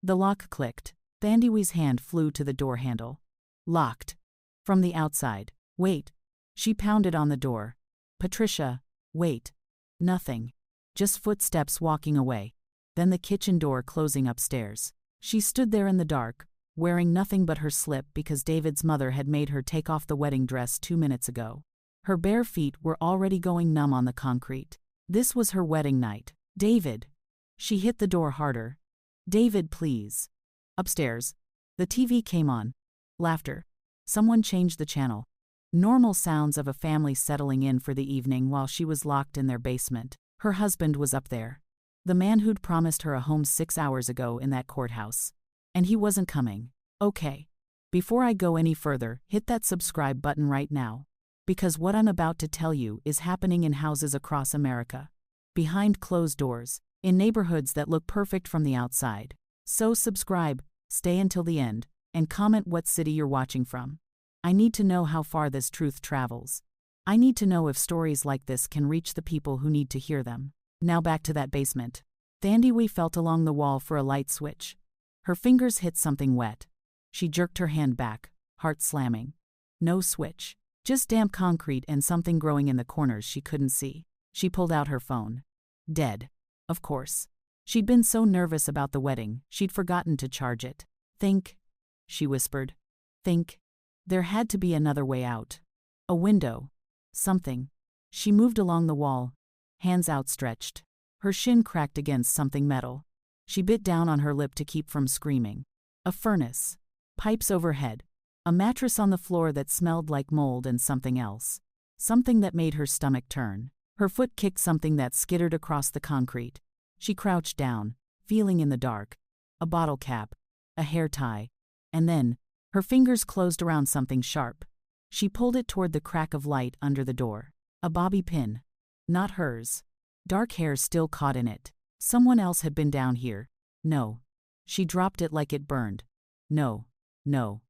The lock clicked. Thandiwee's hand flew to the door handle. Locked. From the outside. Wait. She pounded on the door. Patricia, wait. Nothing. Just footsteps walking away. Then the kitchen door closing upstairs. She stood there in the dark, wearing nothing but her slip because David's mother had made her take off the wedding dress 2 minutes ago. Her bare feet were already going numb on the concrete. This was her wedding night. David. She hit the door harder. David, please. Upstairs. The TV came on. Laughter. Someone changed the channel. Normal sounds of a family settling in for the evening while she was locked in their basement. Her husband was up there. The man who'd promised her a home 6 hours ago in that courthouse. And he wasn't coming. Okay. Before I go any further, hit that subscribe button right now. Because what I'm about to tell you is happening in houses across America. Behind closed doors. In neighborhoods that look perfect from the outside. So subscribe, stay until the end, and comment what city you're watching from. I need to know how far this truth travels. I need to know if stories like this can reach the people who need to hear them. Now back to that basement. Thandiwee felt along the wall for a light switch. Her fingers hit something wet. She jerked her hand back, heart slamming. No switch. Just damp concrete and something growing in the corners she couldn't see. She pulled out her phone. Dead. Of course. She'd been so nervous about the wedding, she'd forgotten to charge it. Think, she whispered. Think. There had to be another way out. A window. Something. She moved along the wall, hands outstretched. Her shin cracked against something metal. She bit down on her lip to keep from screaming. A furnace. Pipes overhead. A mattress on the floor that smelled like mold and something else. Something that made her stomach turn. Her foot kicked something that skittered across the concrete. She crouched down, feeling in the dark. A bottle cap. A hair tie. And then, her fingers closed around something sharp. She pulled it toward the crack of light under the door. A bobby pin. Not hers. Dark hair still caught in it. Someone else had been down here. No. She dropped it like it burned. No. No.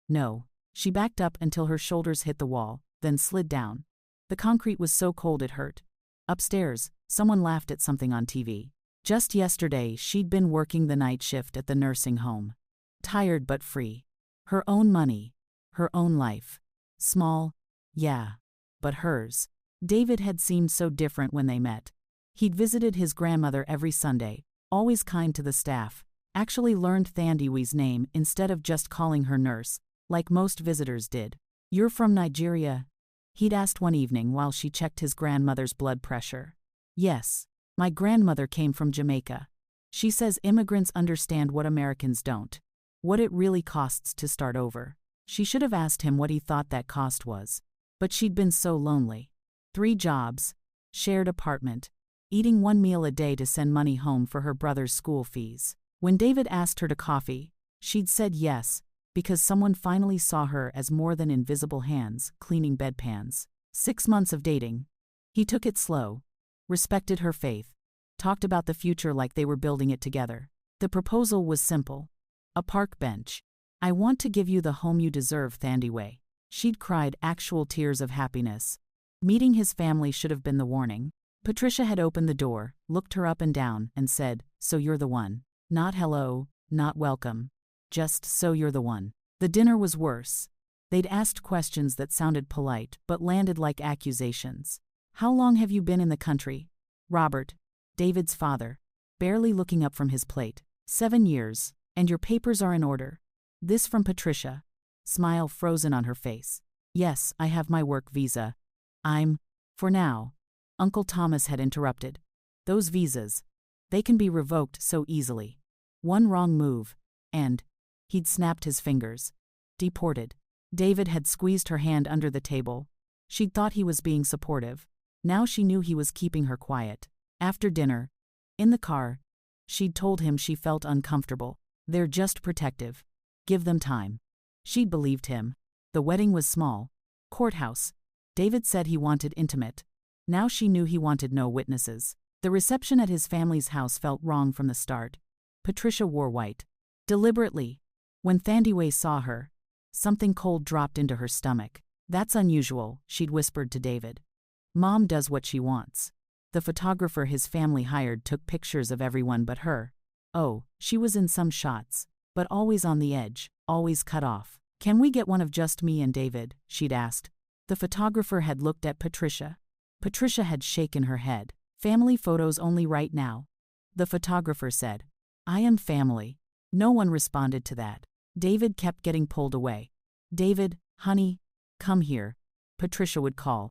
No. She backed up until her shoulders hit the wall, then slid down. The concrete was so cold it hurt. Upstairs, someone laughed at something on TV. Just yesterday, she'd been working the night shift at the nursing home. Tired but free. Her own money. Her own life. Small, yeah, but hers. David had seemed so different when they met. He'd visited his grandmother every Sunday, always kind to the staff, actually learned Thandiwee's name instead of just calling her nurse, like most visitors did. You're from Nigeria? He'd asked one evening while she checked his grandmother's blood pressure. Yes, my grandmother came from Jamaica. She says immigrants understand what Americans don't. What it really costs to start over. She should have asked him what he thought that cost was. But she'd been so lonely. 3 jobs, shared apartment, eating 1 meal a day to send money home for her brother's school fees. When David asked her to coffee, she'd said yes, because someone finally saw her as more than invisible hands cleaning bedpans. 6 months of dating. He took it slow, respected her faith, talked about the future like they were building it together. The proposal was simple. A park bench. I want to give you the home you deserve, Thandiwee. She'd cried actual tears of happiness. Meeting his family should have been the warning. Patricia had opened the door, looked her up and down, and said, "So you're the one." Not hello, not welcome. Just, "So you're the one." The dinner was worse. They'd asked questions that sounded polite but landed like accusations. How long have you been in the country? Robert, David's father, barely looking up from his plate. 7 years, and your papers are in order. This from Patricia. Smile frozen on her face. Yes, I have my work visa. For now. Uncle Thomas had interrupted. Those visas. They can be revoked so easily. One wrong move, and he'd snapped his fingers. Deported. David had squeezed her hand under the table. She'd thought he was being supportive. Now she knew he was keeping her quiet. After dinner, in the car, she'd told him she felt uncomfortable. They're just protective. Give them time. She'd believed him. The wedding was small. Courthouse. David said he wanted intimate. Now she knew he wanted no witnesses. The reception at his family's house felt wrong from the start. Patricia wore white. Deliberately. When Thandiwee saw her, something cold dropped into her stomach. That's unusual, she'd whispered to David. Mom does what she wants. The photographer his family hired took pictures of everyone but her. Oh, she was in some shots, but always on the edge, always cut off. Can we get one of just me and David? She'd asked. The photographer had looked at Patricia. Patricia had shaken her head. Family photos only right now. The photographer said, I am family. No one responded to that. David kept getting pulled away. David, honey, come here, Patricia would call.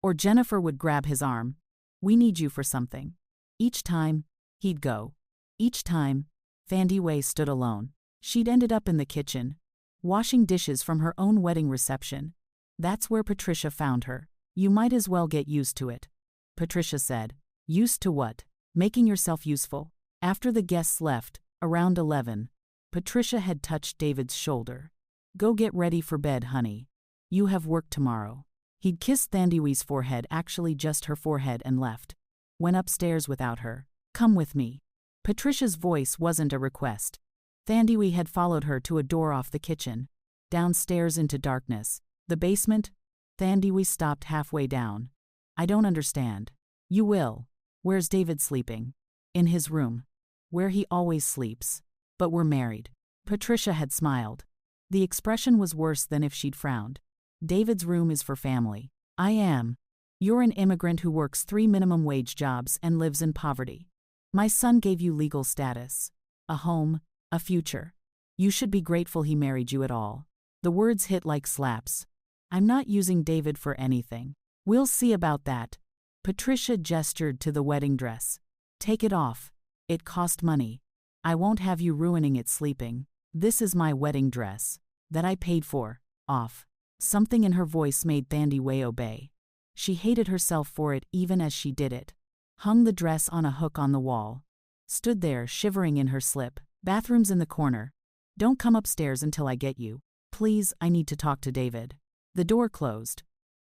Or Jennifer would grab his arm. We need you for something. Each time, he'd go. Each time, Thandiwe stood alone. She'd ended up in the kitchen, washing dishes from her own wedding reception. That's where Patricia found her. You might as well get used to it, Patricia said. Used to what? Making yourself useful. After the guests left, around 11, Patricia had touched David's shoulder. Go get ready for bed, honey. You have work tomorrow. He'd kissed Thandiwe's forehead, actually just her forehead, and left. Went upstairs without her. Come with me. Patricia's voice wasn't a request. Thandiwe had followed her to a door off the kitchen. Downstairs into darkness. The basement? Thandiwe stopped halfway down. I don't understand. You will. Where's David sleeping? In his room. Where he always sleeps. But we're married. Patricia had smiled. The expression was worse than if she'd frowned. David's room is for family. I am. You're an immigrant who works 3 minimum wage jobs and lives in poverty. My son gave you legal status. A home, a future. You should be grateful he married you at all. The words hit like slaps. I'm not using David for anything. We'll see about that. Patricia gestured to the wedding dress. Take it off. It cost money. I won't have you ruining it sleeping. This is my wedding dress. That I paid for. Off. Something in her voice made Thandiwe obey. She hated herself for it even as she did it. Hung the dress on a hook on the wall. Stood there shivering in her slip. Bathroom's in the corner. Don't come upstairs until I get you. Please, I need to talk to David. The door closed.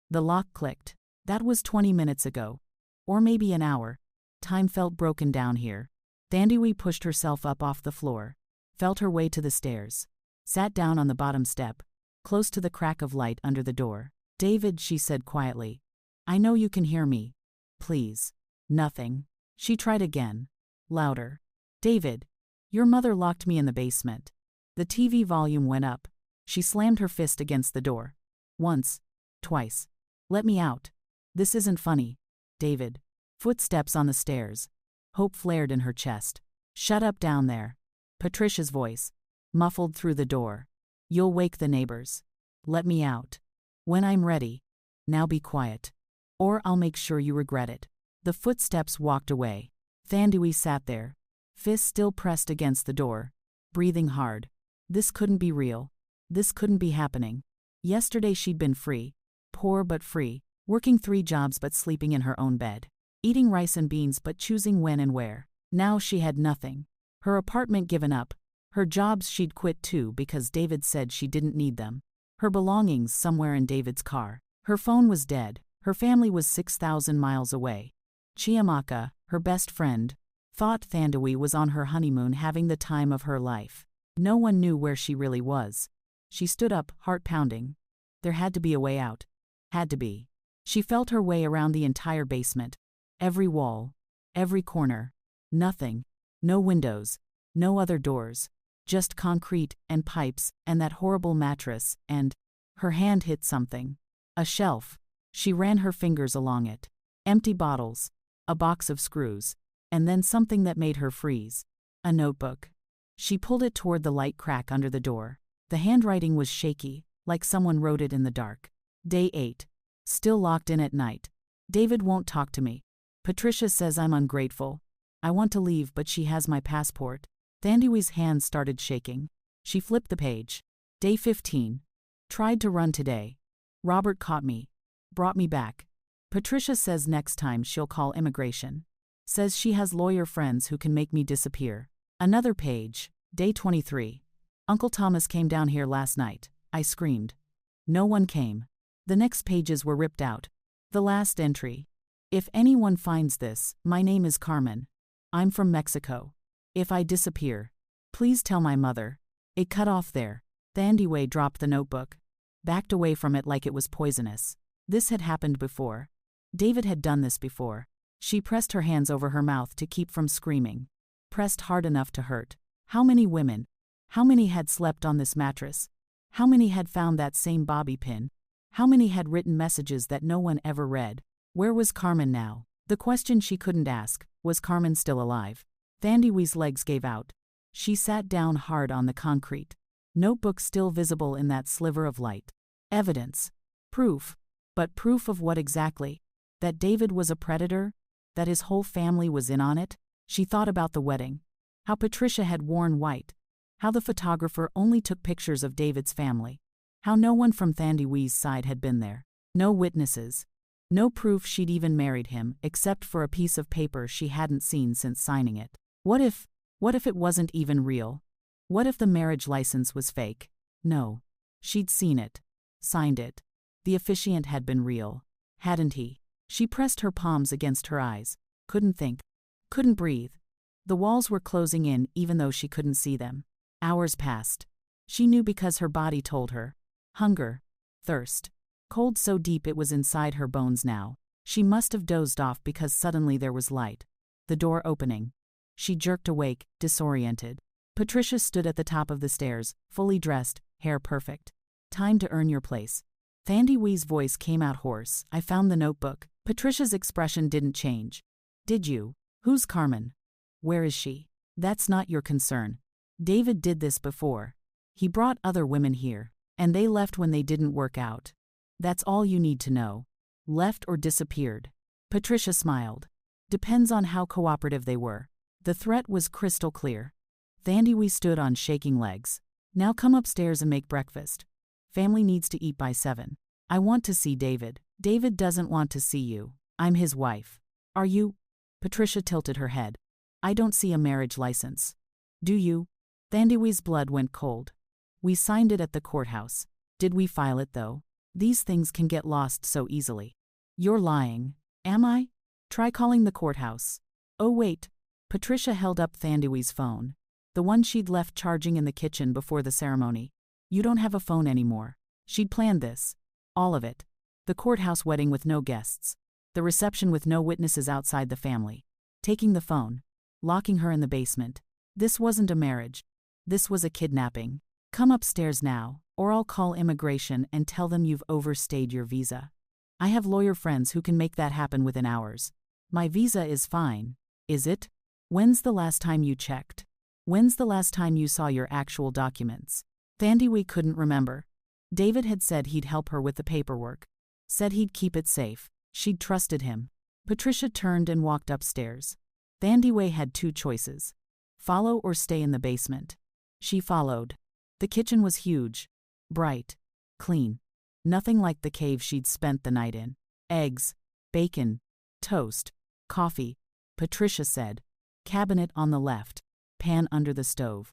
The lock clicked. That was 20 minutes ago. Or maybe an hour. Time felt broken down here. Thandiwe pushed herself up off the floor. Felt her way to the stairs. Sat down on the bottom step, close to the crack of light under the door. David, she said quietly. I know you can hear me. Please. Nothing. She tried again. Louder. David. Your mother locked me in the basement. The TV volume went up. She slammed her fist against the door. Once. Twice. Let me out. This isn't funny. David. Footsteps on the stairs. Hope flared in her chest. Shut up down there. Patricia's voice. Muffled through the door. You'll wake the neighbors. Let me out. When I'm ready. Now be quiet. Or I'll make sure you regret it. The footsteps walked away. Thandiwe sat there. Fists still pressed against the door. Breathing hard. This couldn't be real. This couldn't be happening. Yesterday she'd been free. Poor but free. Working 3 jobs but sleeping in her own bed. Eating rice and beans but choosing when and where. Now she had nothing. Her apartment given up. Her jobs she'd quit too because David said she didn't need them. Her belongings somewhere in David's car. Her phone was dead. Her family was 6,000 miles away. Chiamaka, her best friend, thought Thandiwe was on her honeymoon having the time of her life. No one knew where she really was. She stood up, heart pounding. There had to be a way out. Had to be. She felt her way around the entire basement. Every wall. Every corner. Nothing. No windows. No other doors. Just concrete and pipes and that horrible mattress and… Her hand hit something. A shelf. She ran her fingers along it. Empty bottles. A box of screws. And then something that made her freeze. A notebook. She pulled it toward the light crack under the door. The handwriting was shaky, like someone wrote it in the dark. Day 8. Still locked in at night. David won't talk to me. Patricia says I'm ungrateful. I want to leave but she has my passport. Thandiwe's hands started shaking. She flipped the page. Day 15. Tried to run today. Robert caught me. Brought me back. Patricia says next time she'll call immigration. Says she has lawyer friends who can make me disappear. Another page. Day 23. Uncle Thomas came down here last night. I screamed. No one came. The next pages were ripped out. The last entry. If anyone finds this, my name is Carmen. I'm from Mexico. If I disappear, please tell my mother. It cut off there. Thandiwe dropped the notebook. Backed away from it like it was poisonous. This had happened before. David had done this before. She pressed her hands over her mouth to keep from screaming. pressed hard enough to hurt. How many women? How many had slept on this mattress? How many had found that same bobby pin? How many had written messages that no one ever read? Where was Carmen now? The question she couldn't ask, was Carmen still alive? Thandiwee's legs gave out. She sat down hard on the concrete. Notebook still visible in that sliver of light. Evidence. Proof. But proof of what exactly? That David was a predator? That his whole family was in on it? She thought about the wedding. How Patricia had worn white. How the photographer only took pictures of David's family. How no one from Thandiwee's side had been there. No witnesses. No proof she'd even married him, except for a piece of paper she hadn't seen since signing it. What if it wasn't even real? What if the marriage license was fake? No. She'd seen it. Signed it. The officiant had been real. Hadn't he? She pressed her palms against her eyes. Couldn't think. Couldn't breathe. The walls were closing in even though she couldn't see them. Hours passed. She knew because her body told her. Hunger. Thirst. Cold so deep it was inside her bones now. She must have dozed off because suddenly there was light. The door opening. She jerked awake, disoriented. Patricia stood at the top of the stairs, fully dressed, hair perfect. Time to earn your place. Thandiwee's voice came out hoarse. I found the notebook. Patricia's expression didn't change. Did you? Who's Carmen? Where is she? That's not your concern. David did this before. He brought other women here, and they left when they didn't work out. That's all you need to know. Left or disappeared. Patricia smiled. Depends on how cooperative they were. The threat was crystal clear. Thandiwee stood on shaking legs. Now come upstairs and make breakfast. Family needs to eat by 7. I want to see David. David doesn't want to see you. I'm his wife. Are you? Patricia tilted her head. I don't see a marriage license. Do you? Thandiwee's blood went cold. We signed it at the courthouse. Did we file it though? These things can get lost so easily. You're lying. Am I? Try calling the courthouse. Oh wait. Patricia held up Thandiwee's phone. The one she'd left charging in the kitchen before the ceremony. You don't have a phone anymore. She'd planned this. All of it. The courthouse wedding with no guests. The reception with no witnesses outside the family. Taking the phone. Locking her in the basement. This wasn't a marriage. This was a kidnapping. Come upstairs now, or I'll call immigration and tell them you've overstayed your visa. I have lawyer friends who can make that happen within hours. My visa is fine. Is it? When's the last time you checked? When's the last time you saw your actual documents? Thandiwee couldn't remember. David had said he'd help her with the paperwork. Said he'd keep it safe. She'd trusted him. Patricia turned and walked upstairs. Thandiwee had 2 choices. Follow or stay in the basement. She followed. The kitchen was huge. Bright. Clean. Nothing like the cave she'd spent the night in. Eggs. Bacon. Toast. Coffee. Patricia said. Cabinet on the left. Pan under the stove.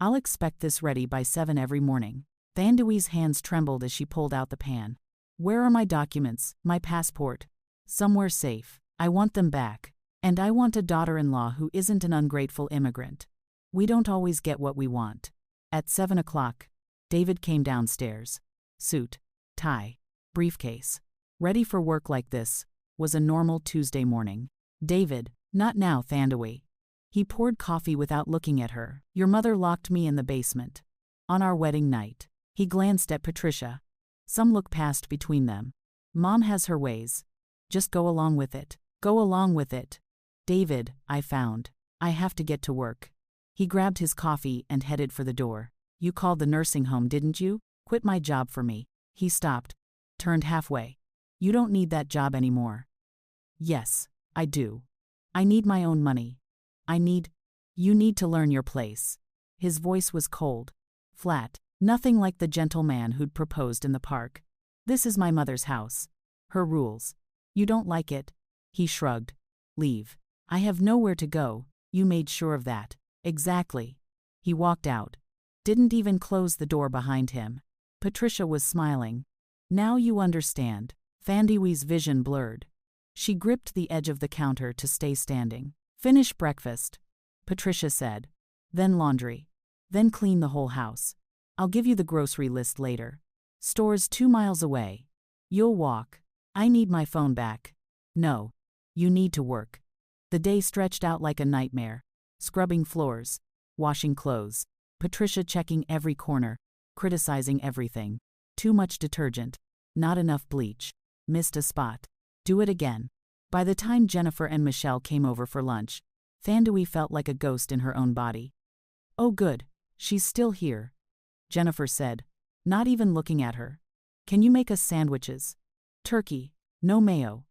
I'll expect this ready by 7 every morning. Thandiwee's hands trembled as she pulled out the pan. Where are my documents, my passport? Somewhere safe. I want them back. And I want a daughter-in-law who isn't an ungrateful immigrant. We don't always get what we want. At 7 o'clock, David came downstairs. Suit, tie, briefcase. Ready for work like this, was a normal Tuesday morning. David, not now, Thandiwee. He poured coffee without looking at her. Your mother locked me in the basement. On our wedding night. He glanced at Patricia. Some look passed between them. Mom has her ways. Just go along with it. Go along with it. David, I found. I have to get to work. He grabbed his coffee and headed for the door. You called the nursing home, didn't you? Quit my job for me. He stopped. Turned halfway. You don't need that job anymore. Yes, I do. I need my own money. You need to learn your place. His voice was cold. Flat. Nothing like the gentleman who'd proposed in the park. This is my mother's house. Her rules. You don't like it? He shrugged. Leave. I have nowhere to go. You made sure of that. Exactly. He walked out. Didn't even close the door behind him. Patricia was smiling. Now you understand. Thandiwee's vision blurred. She gripped the edge of the counter to stay standing. Finish breakfast, Patricia said. Then laundry. Then clean the whole house. I'll give you the grocery list later. Store's 2 miles away. You'll walk. I need my phone back. No. You need to work. The day stretched out like a nightmare. scrubbing floors, washing clothes. Patricia checking every corner, criticizing everything. Too much detergent. Not enough bleach. Missed a spot. Do it again. By the time Jennifer and Michelle came over for lunch, Thandui felt like a ghost in her own body. Oh good, she's still here, Jennifer said, not even looking at her. Can you make us sandwiches? Turkey, no mayo.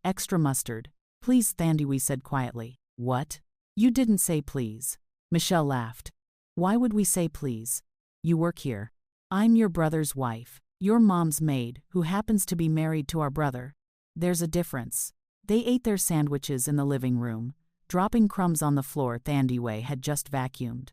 Extra mustard. Please, Thandui said quietly. What? You didn't say please. Michelle laughed. Why would we say please? You work here. I'm your brother's wife, your mom's maid, who happens to be married to our brother. There's a difference. They ate their sandwiches in the living room, dropping crumbs on the floor Thandui had just vacuumed.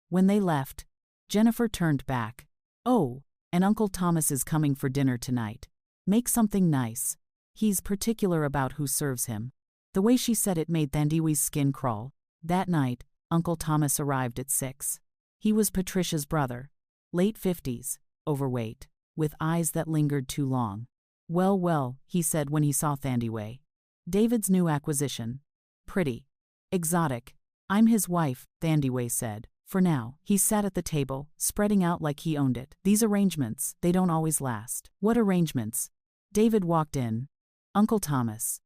When they left, Jennifer turned back. Oh, and Uncle Thomas is coming for dinner tonight. Make something nice. He's particular about who serves him. The way she said it made Thandui's skin crawl. That night, Uncle Thomas arrived at 6. He was Patricia's brother, late 50s, overweight, with eyes that lingered too long. Well, well, he said when he saw Thandui. David's new acquisition. Pretty. Exotic. I'm his wife, Thandui said. For now, he sat at the table, spreading out like he owned it. These arrangements, they don't always last. What arrangements? David walked in. Uncle Thomas.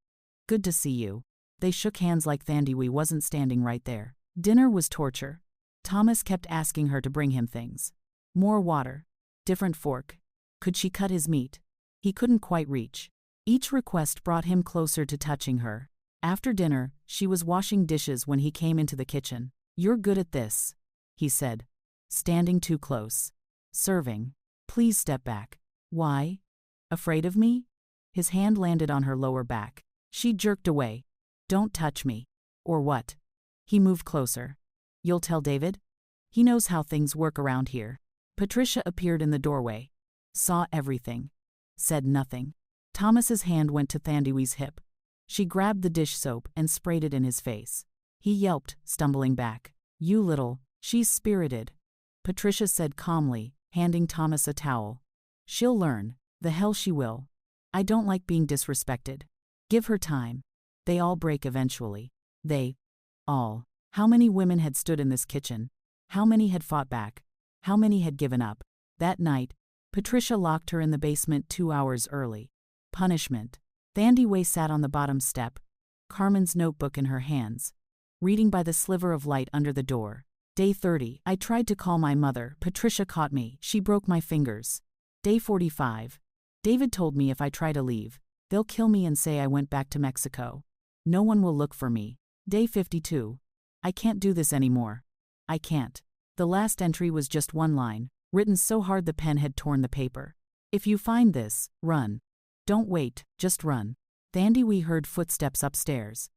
Good to see you. They shook hands like Thandui wasn't standing right there. Dinner was torture. Thomas kept asking her to bring him things. More water. Different fork. Could she cut his meat? He couldn't quite reach. Each request brought him closer to touching her. After dinner, she was washing dishes when he came into the kitchen. You're good at this, he said, standing too close. Serving. Please step back. Why? Afraid of me? His hand landed on her lower back. She jerked away. Don't touch me. Or what? He moved closer. You'll tell David? He knows how things work around here. Patricia appeared in the doorway. Saw everything. Said nothing. Thomas's hand went to Thandui's hip. She grabbed the dish soap and sprayed it in his face. He yelped, stumbling back. You little, she's spirited. Patricia said calmly, handing Thomas a towel. She'll learn. The hell she will. I don't like being disrespected. Give her time. They all break eventually. They all. How many women had stood in this kitchen? How many had fought back? How many had given up? That night, Patricia locked her in the basement 2 hours early. Punishment. Thandui sat on the bottom step, Carmen's notebook in her hands, reading by the sliver of light under the door. Day 30. I tried to call my mother. Patricia caught me. She broke my fingers. Day 45. David told me if I try to leave, they'll kill me and say I went back to Mexico. No one will look for me. Day 52. I can't do this anymore. I can't. The last entry was just one line, written so hard the pen had torn the paper. If you find this, run. Don't wait, just run. Thandui heard footsteps upstairs.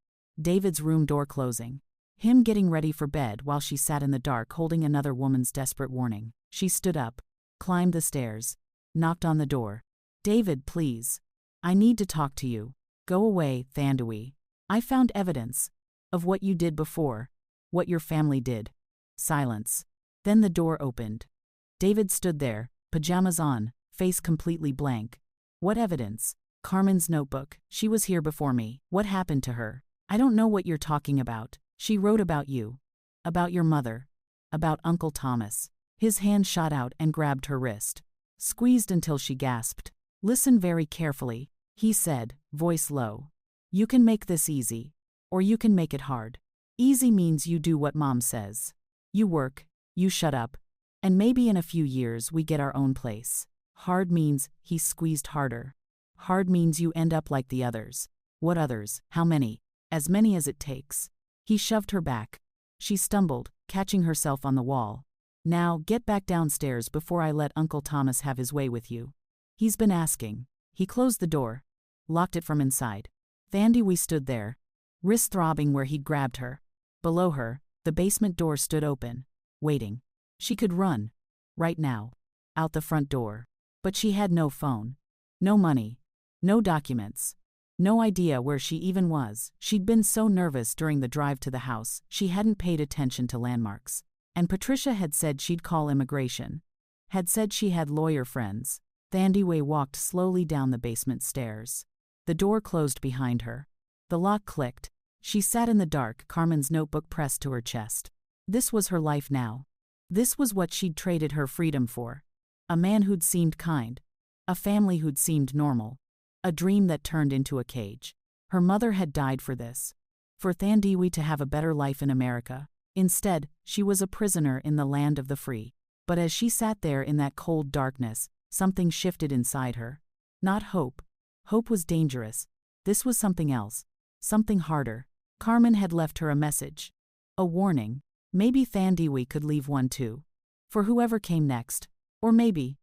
David's room door closing. Him getting ready for bed while she sat in the dark holding another woman's desperate warning. She stood up, climbed the stairs, knocked on the door. David, please. I need to talk to you. Go away, Thandui. I found evidence of what you did before, what your family did. Silence. Then the door opened. David stood there, pajamas on, face completely blank. What evidence? Carmen's notebook. She was here before me. What happened to her? I don't know what you're talking about. She wrote about you. About your mother. About Uncle Thomas. His hand shot out and grabbed her wrist. Squeezed until she gasped. Listen very carefully, he said, voice low. You can make this easy. Or you can make it hard. Easy means you do what Mom says. You work, you shut up, and maybe in a few years we get our own place. Hard means, he squeezed harder. Hard means you end up like the others. What others? How many? As many as it takes. He shoved her back. She stumbled, catching herself on the wall. Now, get back downstairs before I let Uncle Thomas have his way with you. He's been asking. He closed the door, locked it from inside. Thandui stood there, wrist throbbing where he'd grabbed her. Below her, the basement door stood open, waiting. She could run. Right now. Out the front door. But she had no phone. No money. No documents. No idea where she even was. She'd been so nervous during the drive to the house, she hadn't paid attention to landmarks. And Patricia had said she'd call immigration. Had said she had lawyer friends. Thandui walked slowly down the basement stairs. The door closed behind her. The lock clicked, She sat in the dark, Carmen's notebook pressed to her chest. This was her life now. This was what she'd traded her freedom for. A man who'd seemed kind. A family who'd seemed normal. A dream that turned into a cage. Her mother had died for this. For Thandiwe to have a better life in America. Instead, she was a prisoner in the land of the free. But as she sat there in that cold darkness, something shifted inside her. Not hope. Hope was dangerous. This was something else. Something harder. Carmen had left her a message. A warning. Maybe Thandiwe could leave one too. For whoever came next. Or maybe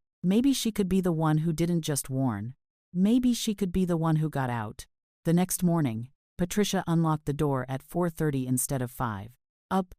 she could be the one who didn't just warn. Maybe she could be the one who got out. The next morning, Patricia unlocked the door at 4:30 instead of 5. Up.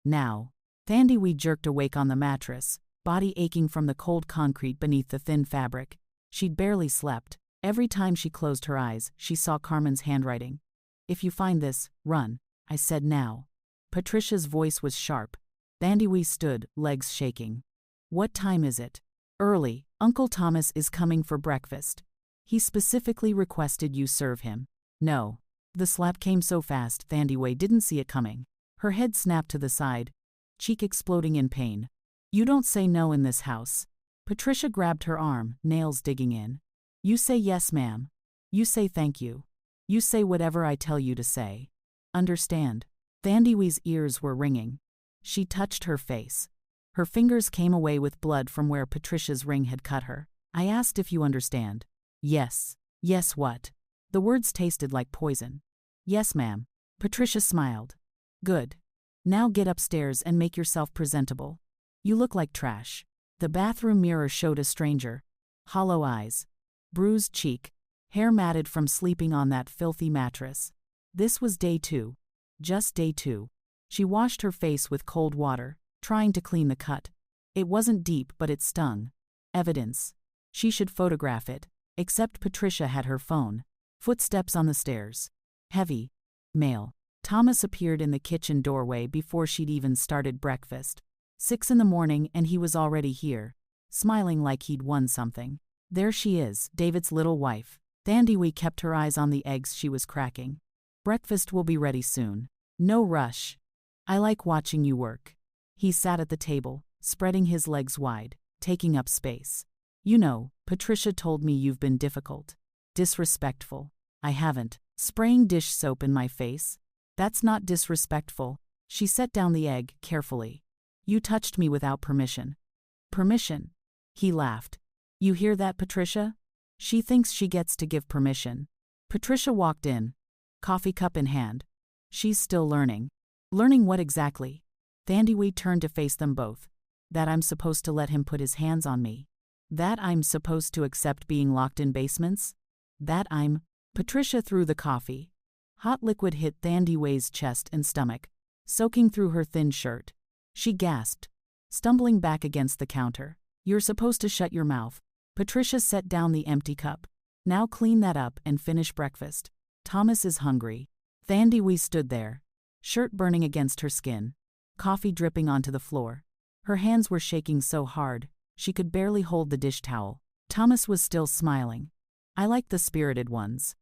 Now. Thandiwe jerked awake on the mattress, body aching from the cold concrete beneath the thin fabric. She'd barely slept. Every time she closed her eyes, she saw Carmen's handwriting. If you find this, run, I said now. Patricia's voice was sharp. Thandiwe stood, legs shaking. What time is it? Early. Uncle Thomas is coming for breakfast. He specifically requested you serve him. No. The slap came so fast, Thandiwe didn't see it coming. Her head snapped to the side, cheek exploding in pain. You don't say no in this house. Patricia grabbed her arm, nails digging in. You say yes, ma'am. You say thank you. You say whatever I tell you to say. Understand? Thandiwe's ears were ringing. She touched her face. Her fingers came away with blood from where Patricia's ring had cut her. I asked if you understand. Yes. Yes what? The words tasted like poison. Yes, ma'am. Patricia smiled. Good. Now get upstairs and make yourself presentable. You look like trash. The bathroom mirror showed a stranger. Hollow eyes. Bruised cheek. Hair matted from sleeping on that filthy mattress. This was day 2. Just day 2. She washed her face with cold water, trying to clean the cut. It wasn't deep, but it stung. Evidence. She should photograph it. Except Patricia had her phone. Footsteps on the stairs. Heavy. Male. Thomas appeared in the kitchen doorway before she'd even started breakfast. 6 in the morning and he was already here, smiling like he'd won something. There she is, David's little wife. Thandiwe kept her eyes on the eggs she was cracking. Breakfast will be ready soon. No rush. I like watching you work. He sat at the table, spreading his legs wide, taking up space. You know, Patricia told me you've been difficult. Disrespectful. I haven't. Spraying dish soap in my face? That's not disrespectful. She set down the egg, carefully. You touched me without permission. Permission? He laughed. You hear that, Patricia? She thinks she gets to give permission. Patricia walked in, coffee cup in hand. She's still learning. Learning what exactly? Thandiwe turned to face them both. That I'm supposed to let him put his hands on me. That I'm supposed to accept being locked in basements? That I'm... Patricia threw the coffee. Hot liquid hit Thandiwe's chest and stomach, soaking through her thin shirt. She gasped, stumbling back against the counter. You're supposed to shut your mouth. Patricia set down the empty cup. Now clean that up and finish breakfast. Thomas is hungry. Thandiwe stood there, shirt burning against her skin, coffee dripping onto the floor. Her hands were shaking so hard, she could barely hold the dish towel. Thomas was still smiling. I like the spirited ones.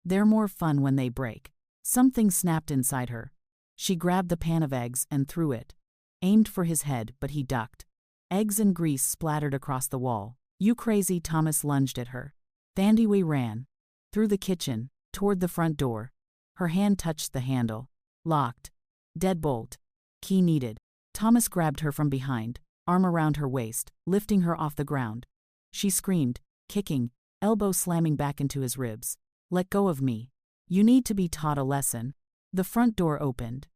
They're more fun when they break. Something snapped inside her. She grabbed the pan of eggs and threw it. Aimed for his head, but he ducked. Eggs and grease splattered across the wall. You crazy, Thomas lunged at her. Thandiwe ran. Through the kitchen, toward the front door. Her hand touched the handle. Locked. Deadbolt. Key needed. Thomas grabbed her from behind, arm around her waist, lifting her off the ground. She screamed, kicking, elbow slamming back into his ribs. Let go of me. You need to be taught a lesson. The front door opened.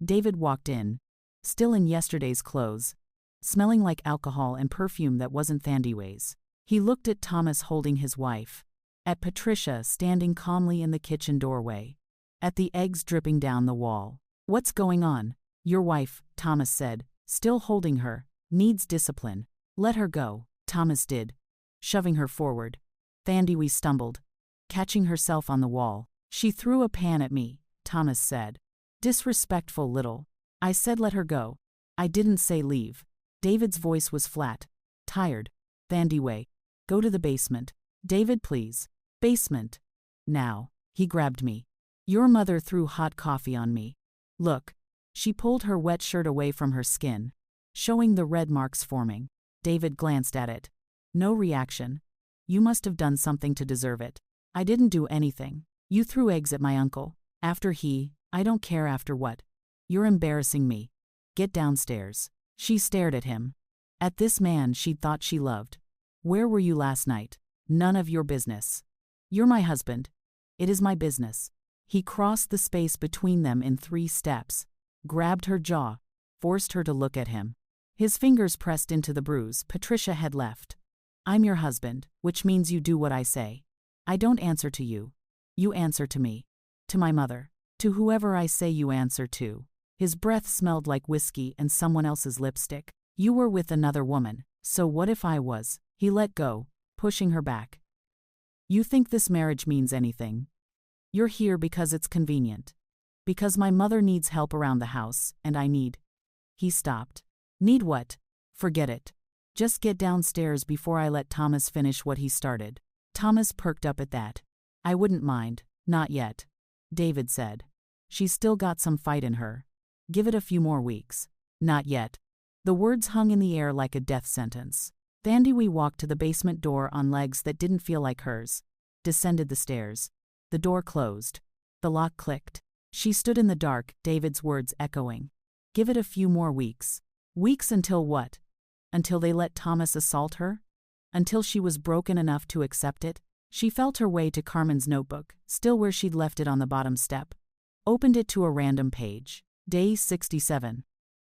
David walked in, still in yesterday's clothes, smelling like alcohol and perfume that wasn't Thandiwe's. He looked at Thomas holding his wife, at Patricia standing calmly in the kitchen doorway, at the eggs dripping down the wall. What's going on? Your wife, Thomas said, still holding her, needs discipline. Let her go. Thomas did, shoving her forward. Thandiwe stumbled, catching herself on the wall. She threw a pan at me, Thomas said. Disrespectful little. I said let her go. I didn't say leave. David's voice was flat, tired. Thandiwe, go to the basement. David, please. Basement. Now. He grabbed me. Your mother threw hot coffee on me. Look. She pulled her wet shirt away from her skin, showing the red marks forming. David glanced at it. No reaction. You must have done something to deserve it. I didn't do anything. You threw eggs at my uncle. I don't care after what. You're embarrassing me. Get downstairs. She stared at him. At this man she'd thought she loved. Where were you last night? None of your business. You're my husband. It is my business. He crossed the space between them in 3 steps, grabbed her jaw, forced her to look at him. His fingers pressed into the bruise Patricia had left. I'm your husband, which means you do what I say. I don't answer to you. You answer to me. To my mother. To whoever I say you answer to. His breath smelled like whiskey and someone else's lipstick. You were with another woman, so what if I was? He let go, pushing her back. You think this marriage means anything? You're here because it's convenient. Because my mother needs help around the house, and I need. He stopped. Need what? Forget it. Just get downstairs before I let Thomas finish what he started. Thomas perked up at that. I wouldn't mind, not yet. David said. She's still got some fight in her. Give it a few more weeks. Not yet. The words hung in the air like a death sentence. Thandie walked to the basement door on legs that didn't feel like hers. Descended the stairs. The door closed. The lock clicked. She stood in the dark, David's words echoing. Give it a few more weeks. Weeks until what? Until they let Thomas assault her? Until she was broken enough to accept it? She felt her way to Carmen's notebook, still where she'd left it on the bottom step. Opened it to a random page. Day 67.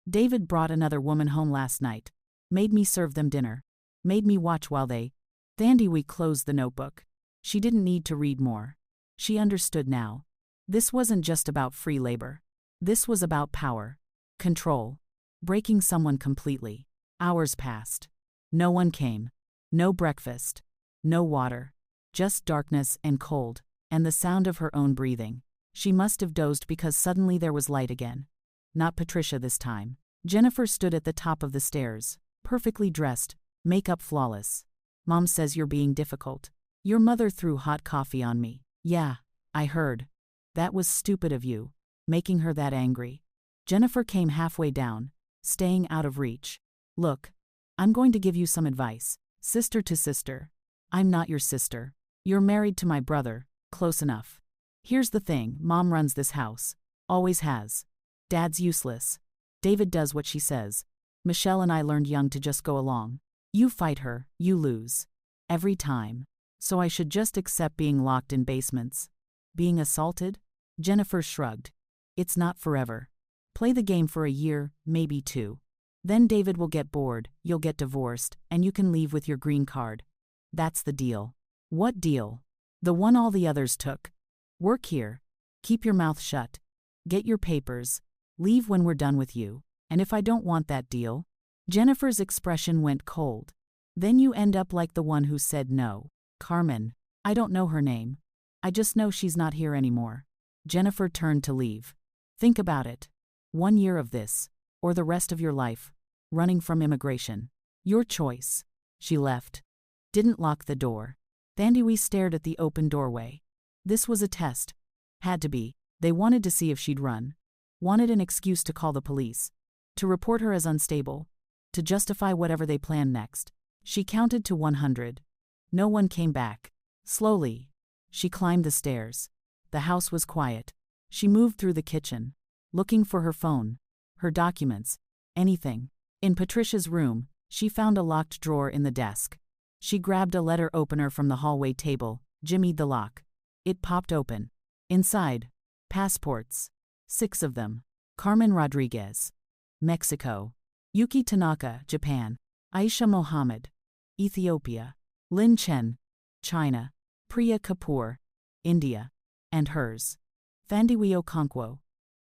David brought another woman home last night. Made me serve them dinner. Made me watch while they. Thandie closed the notebook. She didn't need to read more. She understood now. This wasn't just about free labor. This was about power. Control. Breaking someone completely. Hours passed. No one came. No breakfast. No water. Just darkness and cold, and the sound of her own breathing. She must have dozed because suddenly there was light again. Not Patricia this time. Jennifer stood at the top of the stairs, perfectly dressed, makeup flawless. Mom says you're being difficult. Your mother threw hot coffee on me. Yeah, I heard. That was stupid of you, making her that angry. Jennifer came halfway down, staying out of reach. Look, I'm going to give you some advice, sister to sister. I'm not your sister. You're married to my brother, close enough. Here's the thing, Mom runs this house. Always has. Dad's useless. David does what she says. Michelle and I learned young to just go along. You fight her, you lose. Every time. So I should just accept being locked in basements. Being assaulted? Jennifer shrugged. It's not forever. Play the game for a year, maybe 2. Then David will get bored, you'll get divorced, and you can leave with your green card. That's the deal. What deal? The one all the others took. Work here. Keep your mouth shut. Get your papers. Leave when we're done with you. And if I don't want that deal? Jennifer's expression went cold. Then you end up like the one who said no. Carmen. I don't know her name. I just know she's not here anymore. Jennifer turned to leave. Think about it. 1 year of this. Or the rest of your life. Running from immigration. Your choice. She left. Didn't lock the door. Thandie stared at the open doorway. This was a test. Had to be. They wanted to see if she'd run. Wanted an excuse to call the police. To report her as unstable. To justify whatever they planned next. She counted to 100. No one came back. Slowly. She climbed the stairs. The house was quiet. She moved through the kitchen. Looking for her phone. Her documents. Anything. In Patricia's room, she found a locked drawer in the desk. She grabbed a letter opener from the hallway table, jimmied the lock. It popped open. Inside. Passports. 6 of them. Carmen Rodriguez. Mexico. Yuki Tanaka, Japan. Aisha Mohammed. Ethiopia. Lin Chen. China. Priya Kapoor. India. And hers. Thandie Okonkwo.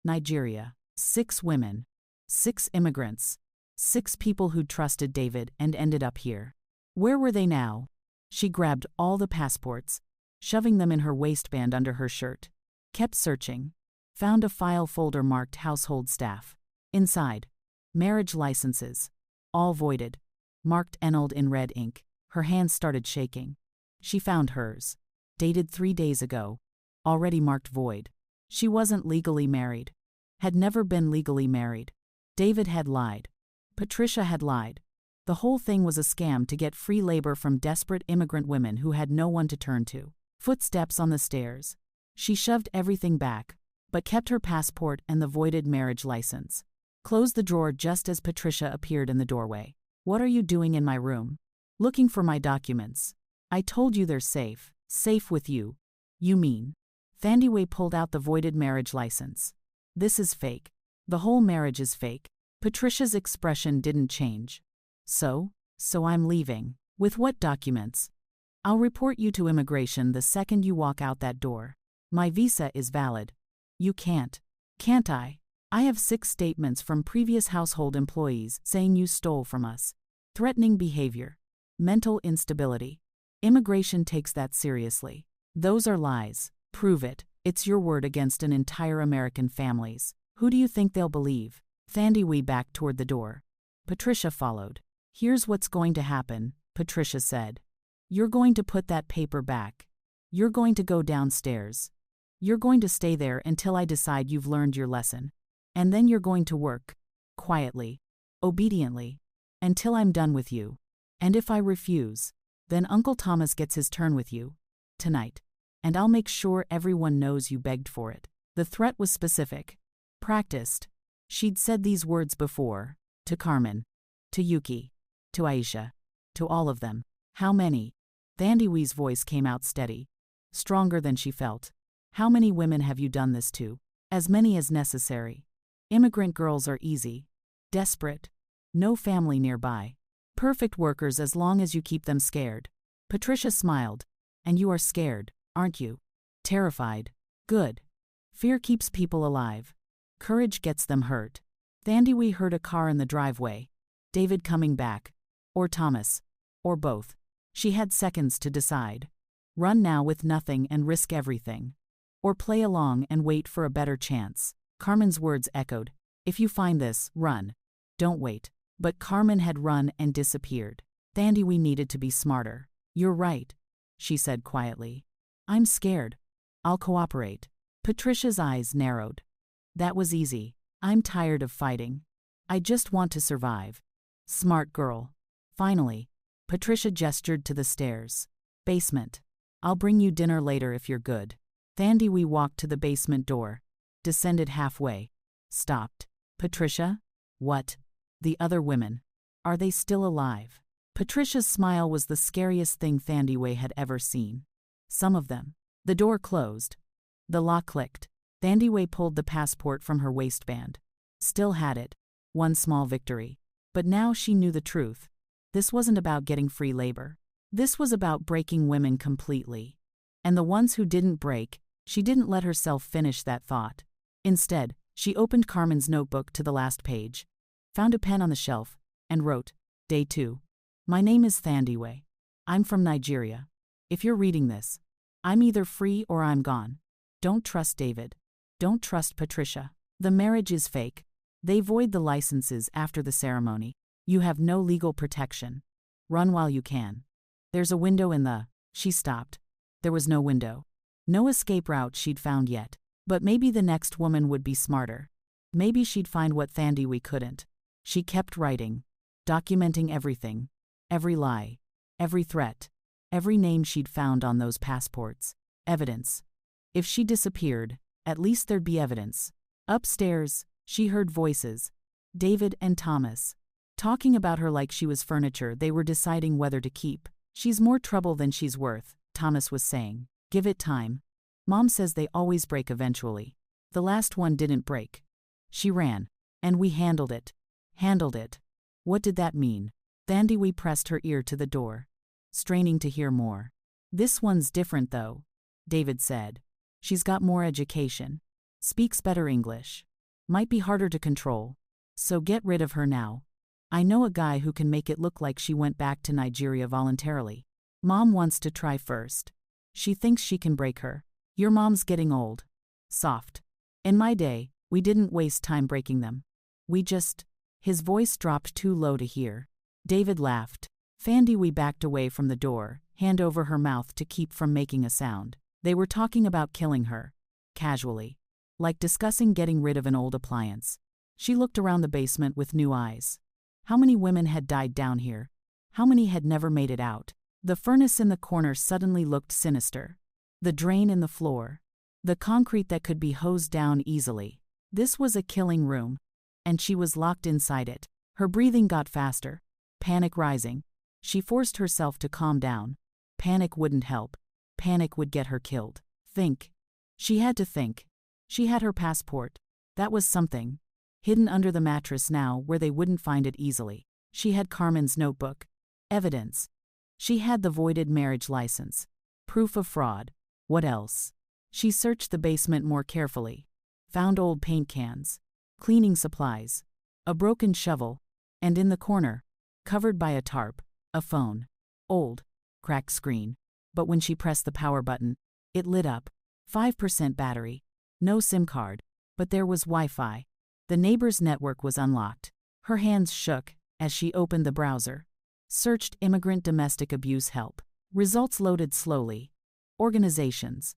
Nigeria. 6 women. 6 immigrants. 6 people who'd trusted David and ended up here. Where were they now? She grabbed all the passports, shoving them in her waistband under her shirt. Kept searching. Found a file folder marked household staff. Inside. Marriage licenses. All voided. Marked annulled in red ink. Her hands started shaking. She found hers. Dated 3 days ago. Already marked void. She wasn't legally married. Had never been legally married. David had lied. Patricia had lied. The whole thing was a scam to get free labor from desperate immigrant women who had no one to turn to. Footsteps on the stairs. She shoved everything back, but kept her passport and the voided marriage license. Closed the drawer just as Patricia appeared in the doorway. "What are you doing in my room?" "Looking for my documents. I told you they're safe." "Safe with you? You mean?" Thandiwe pulled out the voided marriage license. "This is fake. The whole marriage is fake." Patricia's expression didn't change. So I'm leaving." "With what documents?" "I'll report you to immigration the second you walk out that door. My visa is valid." "You can't." "Can't I? I have 6 statements from previous household employees saying you stole from us. Threatening behavior. Mental instability. Immigration takes that seriously." "Those are lies. Prove it. It's your word against an entire American family's. Who do you think they'll believe?" Thandiwe backed toward the door. Patricia followed. "Here's what's going to happen," Patricia said. "You're going to put that paper back. You're going to go downstairs. You're going to stay there until I decide you've learned your lesson. And then you're going to work. Quietly. Obediently. Until I'm done with you. And if I refuse, then Uncle Thomas gets his turn with you. Tonight. And I'll make sure everyone knows you begged for it." The threat was specific. Practiced. She'd said these words before. To Carmen. To Yuki. To Aisha. To all of them. "How many?" Thandiwe's voice came out steady. Stronger than she felt. "How many women have you done this to?" "As many as necessary. Immigrant girls are easy. Desperate. No family nearby. Perfect workers as long as you keep them scared." Patricia smiled. "And you are scared, aren't you?" "Terrified." "Good. Fear keeps people alive. Courage gets them hurt." Thandiwe heard a car in the driveway. David coming back. Or Thomas. Or both. She had seconds to decide. Run now with nothing and risk everything. Or play along and wait for a better chance. Carmen's words echoed. "If you find this, run. Don't wait." But Carmen had run and disappeared. Thandiwe needed to be smarter. "You're right," she said quietly. "I'm scared. I'll cooperate." Patricia's eyes narrowed. "That was easy. I'm tired of fighting. I just want to survive." Smart girl. Finally, Patricia gestured to the stairs. "Basement. I'll bring you dinner later if you're good." Thandiwe walked to the basement door. Descended halfway. Stopped. "Patricia?" "What?" "The other women. Are they still alive?" Patricia's smile was the scariest thing Thandiwe had ever seen. "Some of them." The door closed. The lock clicked. Thandiwe pulled the passport from her waistband. Still had it. One small victory. But now she knew the truth. This wasn't about getting free labor. This was about breaking women completely. And the ones who didn't break, she didn't let herself finish that thought. Instead, she opened Carmen's notebook to the last page, found a pen on the shelf, and wrote, "Day 2. My name is Thandiwe. I'm from Nigeria. If you're reading this, I'm either free or I'm gone. Don't trust David. Don't trust Patricia. The marriage is fake. They void the licenses after the ceremony. You have no legal protection. Run while you can. There's a window in the..." She stopped. There was no window. No escape route she'd found yet. But maybe the next woman would be smarter. Maybe she'd find what Thandiwe couldn't. She kept writing, documenting everything. Every lie. Every threat. Every name she'd found on those passports. Evidence. If she disappeared, at least there'd be evidence. Upstairs, she heard voices. David and Thomas. Talking about her like she was furniture they were deciding whether to keep. "She's more trouble than she's worth," Thomas was saying. "Give it time. Mom says they always break eventually. The last one didn't break. She ran. And we handled it." Handled it. What did that mean? Thandiwe pressed her ear to the door, straining to hear more. "This one's different though," David said. "She's got more education. Speaks better English. Might be harder to control. So get rid of her now. I know a guy who can make it look like she went back to Nigeria voluntarily. Mom wants to try first. She thinks she can break her. Your mom's getting old. Soft. In my day, we didn't waste time breaking them. We just..." His voice dropped too low to hear. David laughed. Thandiwe backed away from the door, hand over her mouth to keep from making a sound. They were talking about killing her. Casually. like discussing getting rid of an old appliance. She looked around the basement with new eyes. How many women had died down here? How many had never made it out? The furnace in the corner suddenly looked sinister. The drain in the floor. The concrete that could be hosed down easily. This was a killing room, and she was locked inside it. Her breathing got faster, panic rising. She forced herself to calm down. Panic wouldn't help. Panic would get her killed. Think. She had to think. She had her passport. That was something. Hidden under the mattress now where they wouldn't find it easily. She had Carmen's notebook. Evidence. She had the voided marriage license. Proof of fraud. What else? She searched the basement more carefully. Found old paint cans. Cleaning supplies. A broken shovel. And in the corner, covered by a tarp, a phone. Old. Cracked screen. But when she pressed the power button, it lit up. 5% battery. No SIM card. But there was Wi-Fi. The neighbor's network was unlocked. Her hands shook as she opened the browser. Searched immigrant domestic abuse help. Results loaded slowly. Organizations.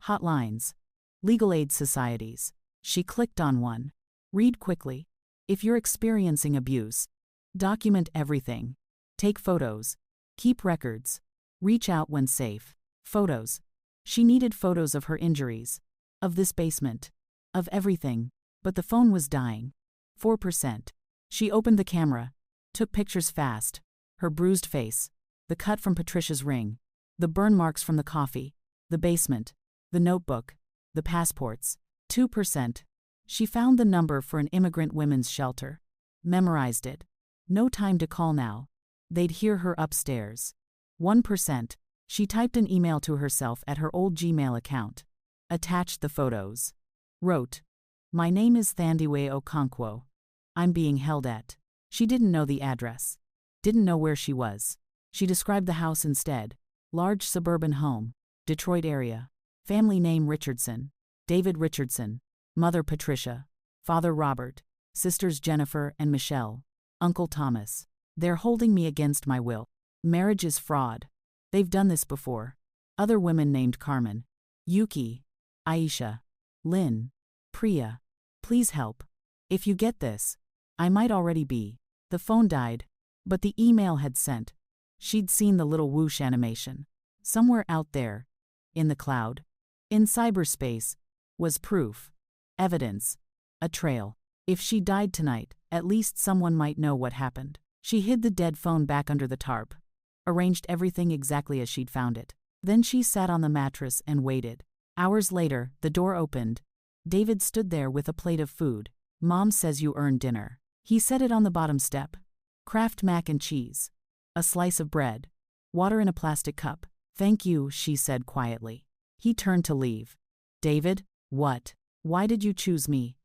Hotlines. Legal aid societies. She clicked on one. Read quickly. If you're experiencing abuse, document everything. Take photos. Keep records. Reach out when safe. Photos. She needed photos of her injuries. Of this basement. Of everything. But the phone was dying. 4%. She opened the camera. Took pictures fast. Her bruised face. The cut from Patricia's ring. The burn marks from the coffee. The basement. The notebook. The passports. 2%. She found the number for an immigrant women's shelter. Memorized it. No time to call now. They'd hear her upstairs. 1%. She typed an email to herself at her old Gmail account. Attached the photos. Wrote, "My name is Thandiwe Okonkwo. I'm being held at." She didn't know the address. Didn't know where she was. She described the house instead. Large suburban home. Detroit area. Family name Richardson. David Richardson. Mother Patricia. Father Robert. Sisters Jennifer and Michelle. Uncle Thomas. They're holding me against my will. Marriage is fraud. They've done this before. Other women named Carmen. Yuki. Aisha. Lynn. Priya. Please help. If you get this, I might already be. The phone died, but the email had sent. She'd seen the little whoosh animation. Somewhere out there, in the cloud, in cyberspace, was proof. Evidence. A trail. If she died tonight, at least someone might know what happened. She hid the dead phone back under the tarp. Arranged everything exactly as she'd found it. Then she sat on the mattress and waited. Hours later, the door opened. David stood there with a plate of food. "Mom says you earned dinner." He set it on the bottom step. Kraft mac and cheese. A slice of bread. Water in a plastic cup. "Thank you," she said quietly. He turned to leave. "David, what? Why did you choose me?"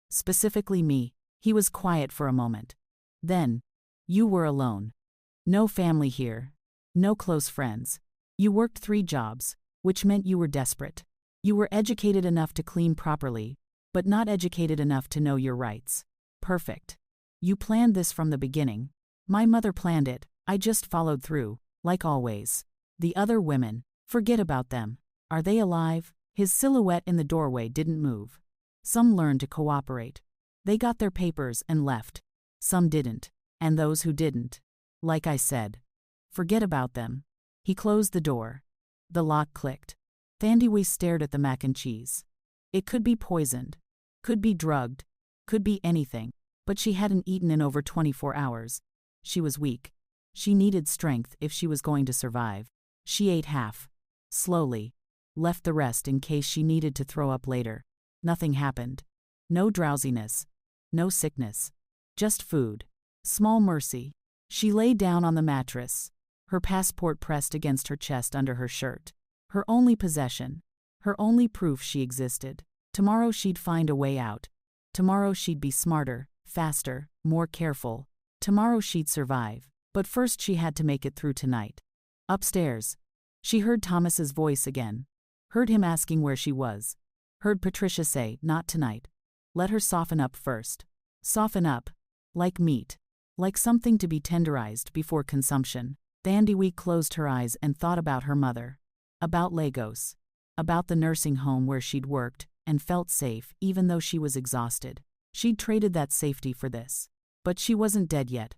"Specifically me." He was quiet for a moment. Then, "You were alone. No family here. No close friends. You worked 3 jobs, which meant you were desperate. You were educated enough to clean properly, but not educated enough to know your rights. Perfect. You planned this from the beginning. My mother planned it, I just followed through, like always. The other women, forget about them. Are they alive?" His silhouette in the doorway didn't move. Some learned to cooperate. They got their papers and left. Some didn't. And those who didn't, like I said, forget about them. He closed the door. The lock clicked. Thandiwe stared at the mac and cheese. It could be poisoned. Could be drugged. Could be anything. But she hadn't eaten in over 24 hours. She was weak. She needed strength if she was going to survive. She ate half. Slowly. Left the rest in case she needed to throw up later. Nothing happened. No drowsiness. No sickness. Just food. Small mercy. She lay down on the mattress. Her passport pressed against her chest under her shirt. Her only possession. Her only proof she existed. Tomorrow she'd find a way out. Tomorrow she'd be smarter, faster, more careful. Tomorrow she'd survive. But first she had to make it through tonight. Upstairs. She heard Thomas's voice again. Heard him asking where she was. Heard Patricia say, "Not tonight. Let her soften up first." Soften up. Like meat. Like something to be tenderized before consumption. Thandiwe closed her eyes and thought about her mother. About Lagos. About the nursing home where she'd worked, and felt safe even though she was exhausted. She'd traded that safety for this. But she wasn't dead yet.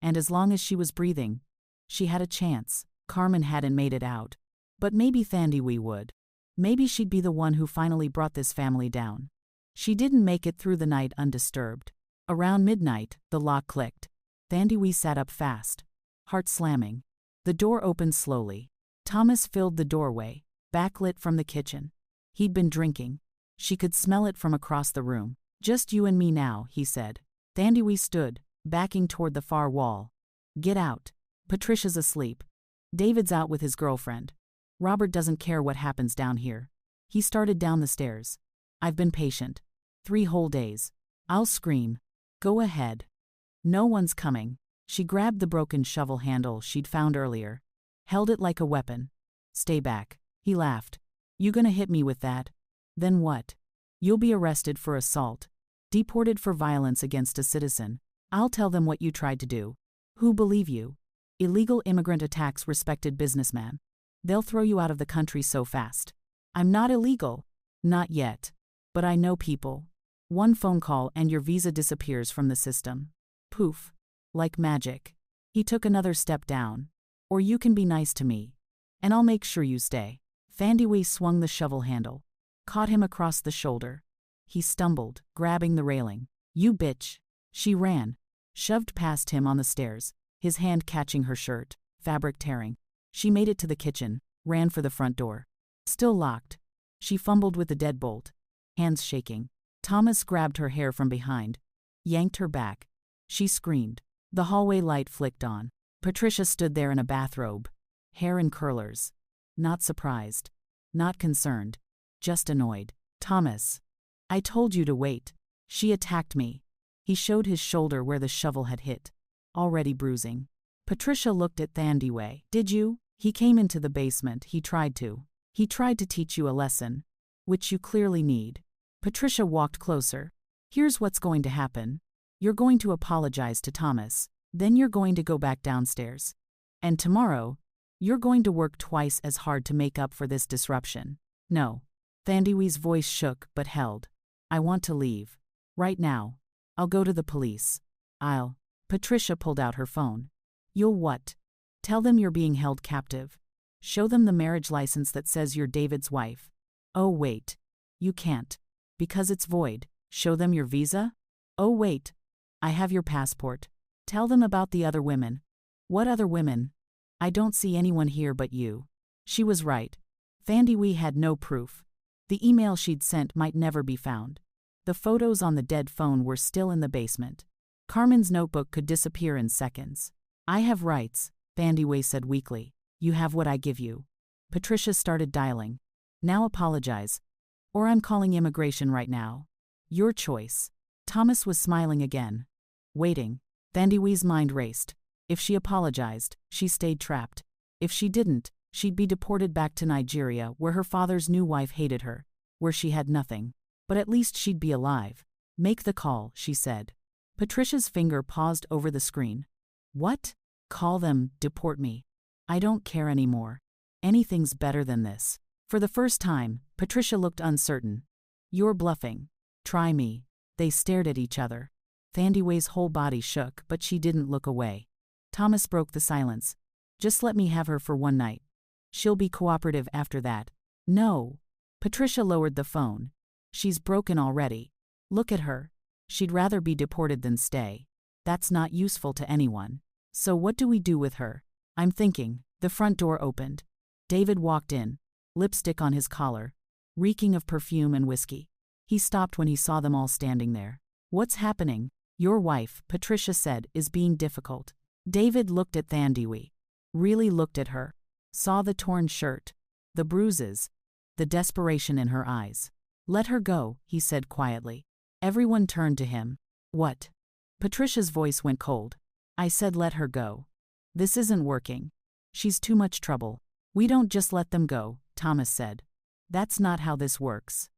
And as long as she was breathing, she had a chance. Carmen hadn't made it out. But maybe Thandiwe would. Maybe she'd be the one who finally brought this family down. She didn't make it through the night undisturbed. Around midnight, the lock clicked. Thandiwe sat up fast, heart slamming. The door opened slowly. Thomas filled the doorway, backlit from the kitchen. He'd been drinking. She could smell it from across the room. "Just you and me now," he said. Thandiwe stood, backing toward the far wall. "Get out. Patricia's asleep. David's out with his girlfriend. Robert doesn't care what happens down here." He started down the stairs. "I've been patient. 3 whole days. I'll scream. Go ahead." "No one's coming." She grabbed the broken shovel handle she'd found earlier, held it like a weapon. "Stay back." He laughed. "You gonna hit me with that? Then what? You'll be arrested for assault, deported for violence against a citizen. I'll tell them what you tried to do. Who'll believe you? Illegal immigrant attacks respected businessman. They'll throw you out of the country so fast." "I'm not illegal." "Not yet. But I know people. One phone call and your visa disappears from the system. Poof. Like magic." He took another step down. "Or you can be nice to me, and I'll make sure you stay." Thandiwe swung the shovel handle, caught him across the shoulder. He stumbled, grabbing the railing. "You bitch." She ran, shoved past him on the stairs, his hand catching her shirt, fabric tearing. She made it to the kitchen, ran for the front door. Still locked. She fumbled with the deadbolt, hands shaking. Thomas grabbed her hair from behind, yanked her back. She screamed. The hallway light flicked on. Patricia stood there in a bathrobe, hair in curlers. Not surprised. Not concerned. Just annoyed. "Thomas. I told you to wait." She attacked me. He showed his shoulder where the shovel had hit, already bruising. Patricia looked at Thandiwe. "Did you? He came into the basement. He tried to teach you a lesson, which you clearly need." Patricia walked closer. "Here's what's going to happen. You're going to apologize to Thomas. Then you're going to go back downstairs. And tomorrow, you're going to work twice as hard to make up for this disruption." "No." Thandiwe's voice shook but held. "I want to leave. Right now. I'll go to the police. I'll..." Patricia pulled out her phone. "You'll what?" "Tell them you're being held captive. Show them the marriage license that says you're David's wife." "Oh wait. You can't. Because it's void." "Show them your visa?" "Oh wait. I have your passport." "Tell them about the other women." "What other women? I don't see anyone here but you." She was right. Thandiwe had no proof. The email she'd sent might never be found. The photos on the dead phone were still in the basement. Carmen's notebook could disappear in seconds. "I have rights," Thandiwe said weakly. "You have what I give you." Patricia started dialing. "Now apologize. Or I'm calling immigration right now. Your choice." Thomas was smiling again. Waiting. Thandiwe's mind raced. If she apologized, she stayed trapped. If she didn't, she'd be deported back to Nigeria where her father's new wife hated her, where she had nothing. But at least she'd be alive. "Make the call," she said. Patricia's finger paused over the screen. "What?" "Call them, deport me. I don't care anymore. Anything's better than this." For the first time, Patricia looked uncertain. "You're bluffing. Try me." They stared at each other. Thandiwe's whole body shook, but she didn't look away. Thomas broke the silence. "Just let me have her for one night. She'll be cooperative after that." "No." Patricia lowered the phone. "She's broken already. Look at her. She'd rather be deported than stay. That's not useful to anyone. So what do we do with her?" "I'm thinking." The front door opened. David walked in, lipstick on his collar, reeking of perfume and whiskey. He stopped when he saw them all standing there. "What's happening?" "Your wife," Patricia said, "is being difficult." David looked at Thandiwe. Really looked at her. Saw the torn shirt, the bruises, the desperation in her eyes. "Let her go," he said quietly. Everyone turned to him. "What?" Patricia's voice went cold. "I said let her go. This isn't working. She's too much trouble." "We don't just let them go," Thomas said. "That's not how this works."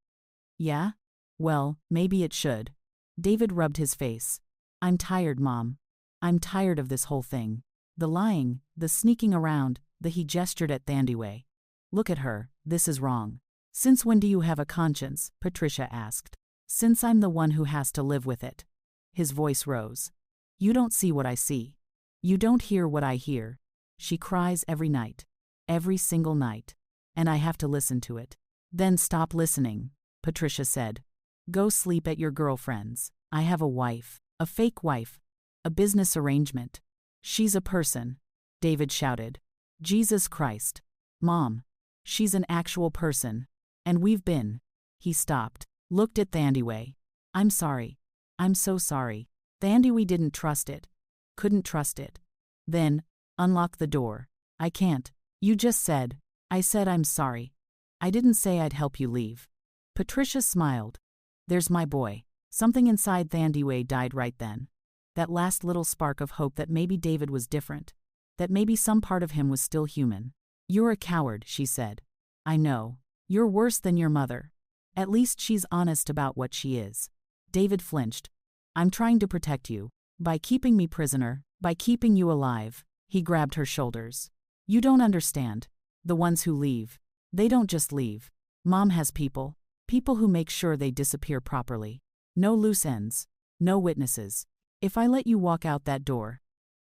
"Yeah? Well, maybe it should." David rubbed his face. "I'm tired, Mom. I'm tired of this whole thing. The lying, the sneaking around," he gestured at Thandiwe. "Look at her, this is wrong." Since when do you have a conscience? Patricia asked. Since I'm the one who has to live with it. His voice rose. You don't see what I see. You don't hear what I hear. She cries every night. Every single night. And I have to listen to it. Then stop listening, Patricia said. Go sleep at your girlfriend's. I have a wife. A fake wife. A business arrangement. She's a person. David shouted. Jesus Christ. Mom. She's an actual person. And we've been. He stopped. Looked at Thandiwe. I'm sorry. I'm so sorry. Thandiwe didn't trust it. Couldn't trust it. Then, unlock the door. I can't. You just said. I said I'm sorry. I didn't say I'd help you leave. Patricia smiled. There's my boy. Something inside Thandiwe died right then. That last little spark of hope that maybe David was different. That maybe some part of him was still human. You're a coward, she said. I know. You're worse than your mother. At least she's honest about what she is. David flinched. I'm trying to protect you. By keeping me prisoner, by keeping you alive. He grabbed her shoulders. You don't understand. The ones who leave. They don't just leave. Mom has people. People who make sure they disappear properly. No loose ends. No witnesses. If I let you walk out that door,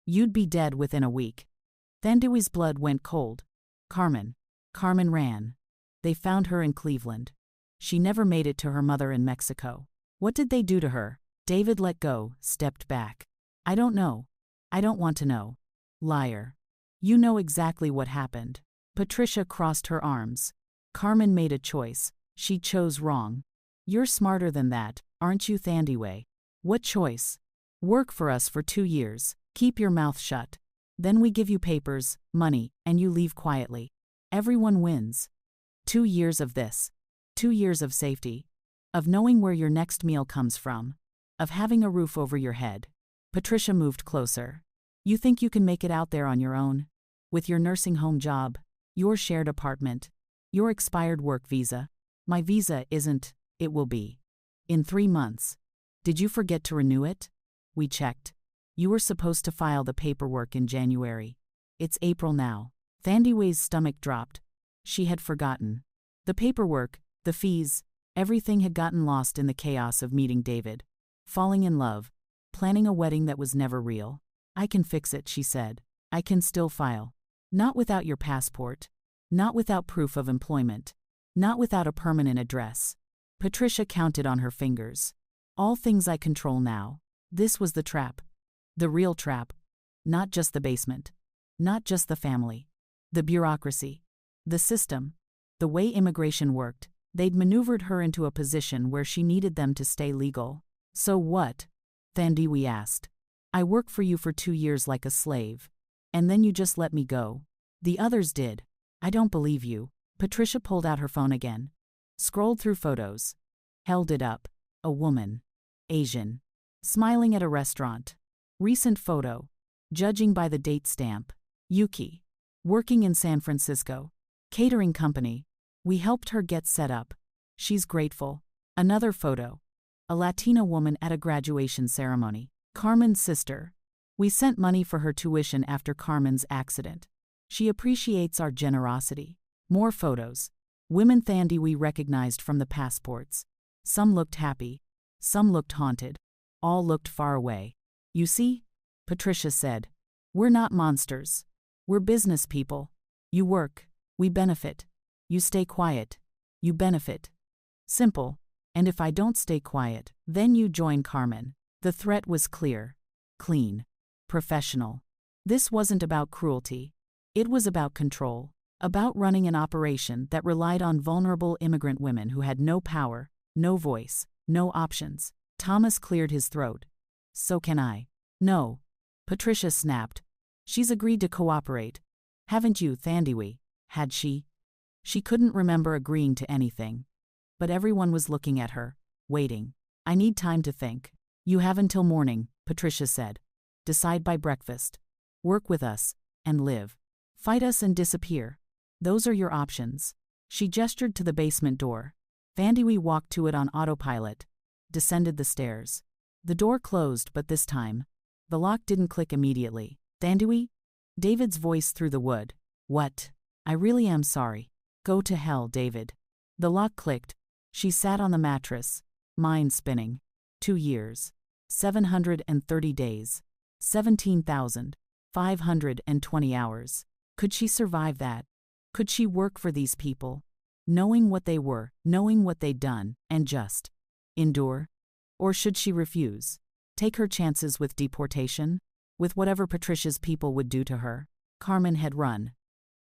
you'd be dead within a week. Thandiwe's blood went cold. Carmen. Carmen ran. They found her in Cleveland. She never made it to her mother in Mexico. What did they do to her? David let go, stepped back. I don't know. I don't want to know. Liar. You know exactly what happened. Patricia crossed her arms. Carmen made a choice. She chose wrong. You're smarter than that, aren't you, Thandiwe? What choice? Work for us for 2 years. Keep your mouth shut. Then we give you papers, money, and you leave quietly. Everyone wins. 2 years of this. 2 years of safety. Of knowing where your next meal comes from. Of having a roof over your head. Patricia moved closer. You think you can make it out there on your own? With your nursing home job, your shared apartment, your expired work visa. My visa isn't, it will be. In 3 months. Did you forget to renew it? We checked. You were supposed to file the paperwork in January. It's April now. Thandiwe's stomach dropped. She had forgotten. The paperwork, the fees, everything had gotten lost in the chaos of meeting David. Falling in love. Planning a wedding that was never real. I can fix it, she said. I can still file. Not without your passport. Not without proof of employment. Not without a permanent address. Patricia counted on her fingers. All things I control now. This was the trap. The real trap. Not just the basement. Not just the family. The bureaucracy. The system. The way immigration worked. They'd maneuvered her into a position where she needed them to stay legal. So what? Thandiwe asked. I worked for you for 2 years like a slave. And then you just let me go. The others did. I don't believe you. Patricia pulled out her phone again. Scrolled through photos. Held it up. A woman. Asian. Smiling at a restaurant. Recent photo. Judging by the date stamp. Yuki. Working in San Francisco. Catering company. We helped her get set up. She's grateful. Another photo. A Latina woman at a graduation ceremony. Carmen's sister. We sent money for her tuition after Carmen's accident. She appreciates our generosity. More photos. Women Thandiwe recognized from the passports. Some looked happy. Some looked haunted. All looked far away. You see? Patricia said. We're not monsters. We're business people. You work. We benefit. You stay quiet. You benefit. Simple. And if I don't stay quiet, then you join Carmen. The threat was clear. Clean. Professional. This wasn't about cruelty. It was about control. About running an operation that relied on vulnerable immigrant women who had no power, no voice, no options. Thomas cleared his throat. So can I. No. Patricia snapped. She's agreed to cooperate. Haven't you, Thandiwe? Had she? She couldn't remember agreeing to anything. But everyone was looking at her, waiting. I need time to think. You have until morning, Patricia said. Decide by breakfast. Work with us, and live. Fight us and disappear. Those are your options. She gestured to the basement door. Thandiwe walked to it on autopilot. Descended the stairs. The door closed, but this time, the lock didn't click immediately. Thandiwe? David's voice through the wood. What? I really am sorry. Go to hell, David. The lock clicked. She sat on the mattress, mind spinning. 2 years. 730 days. 17,520 hours. Could she survive that? Could she work for these people? Knowing what they were, knowing what they'd done, and just endure? Or should she refuse? Take her chances with deportation? With whatever Patricia's people would do to her? Carmen had run.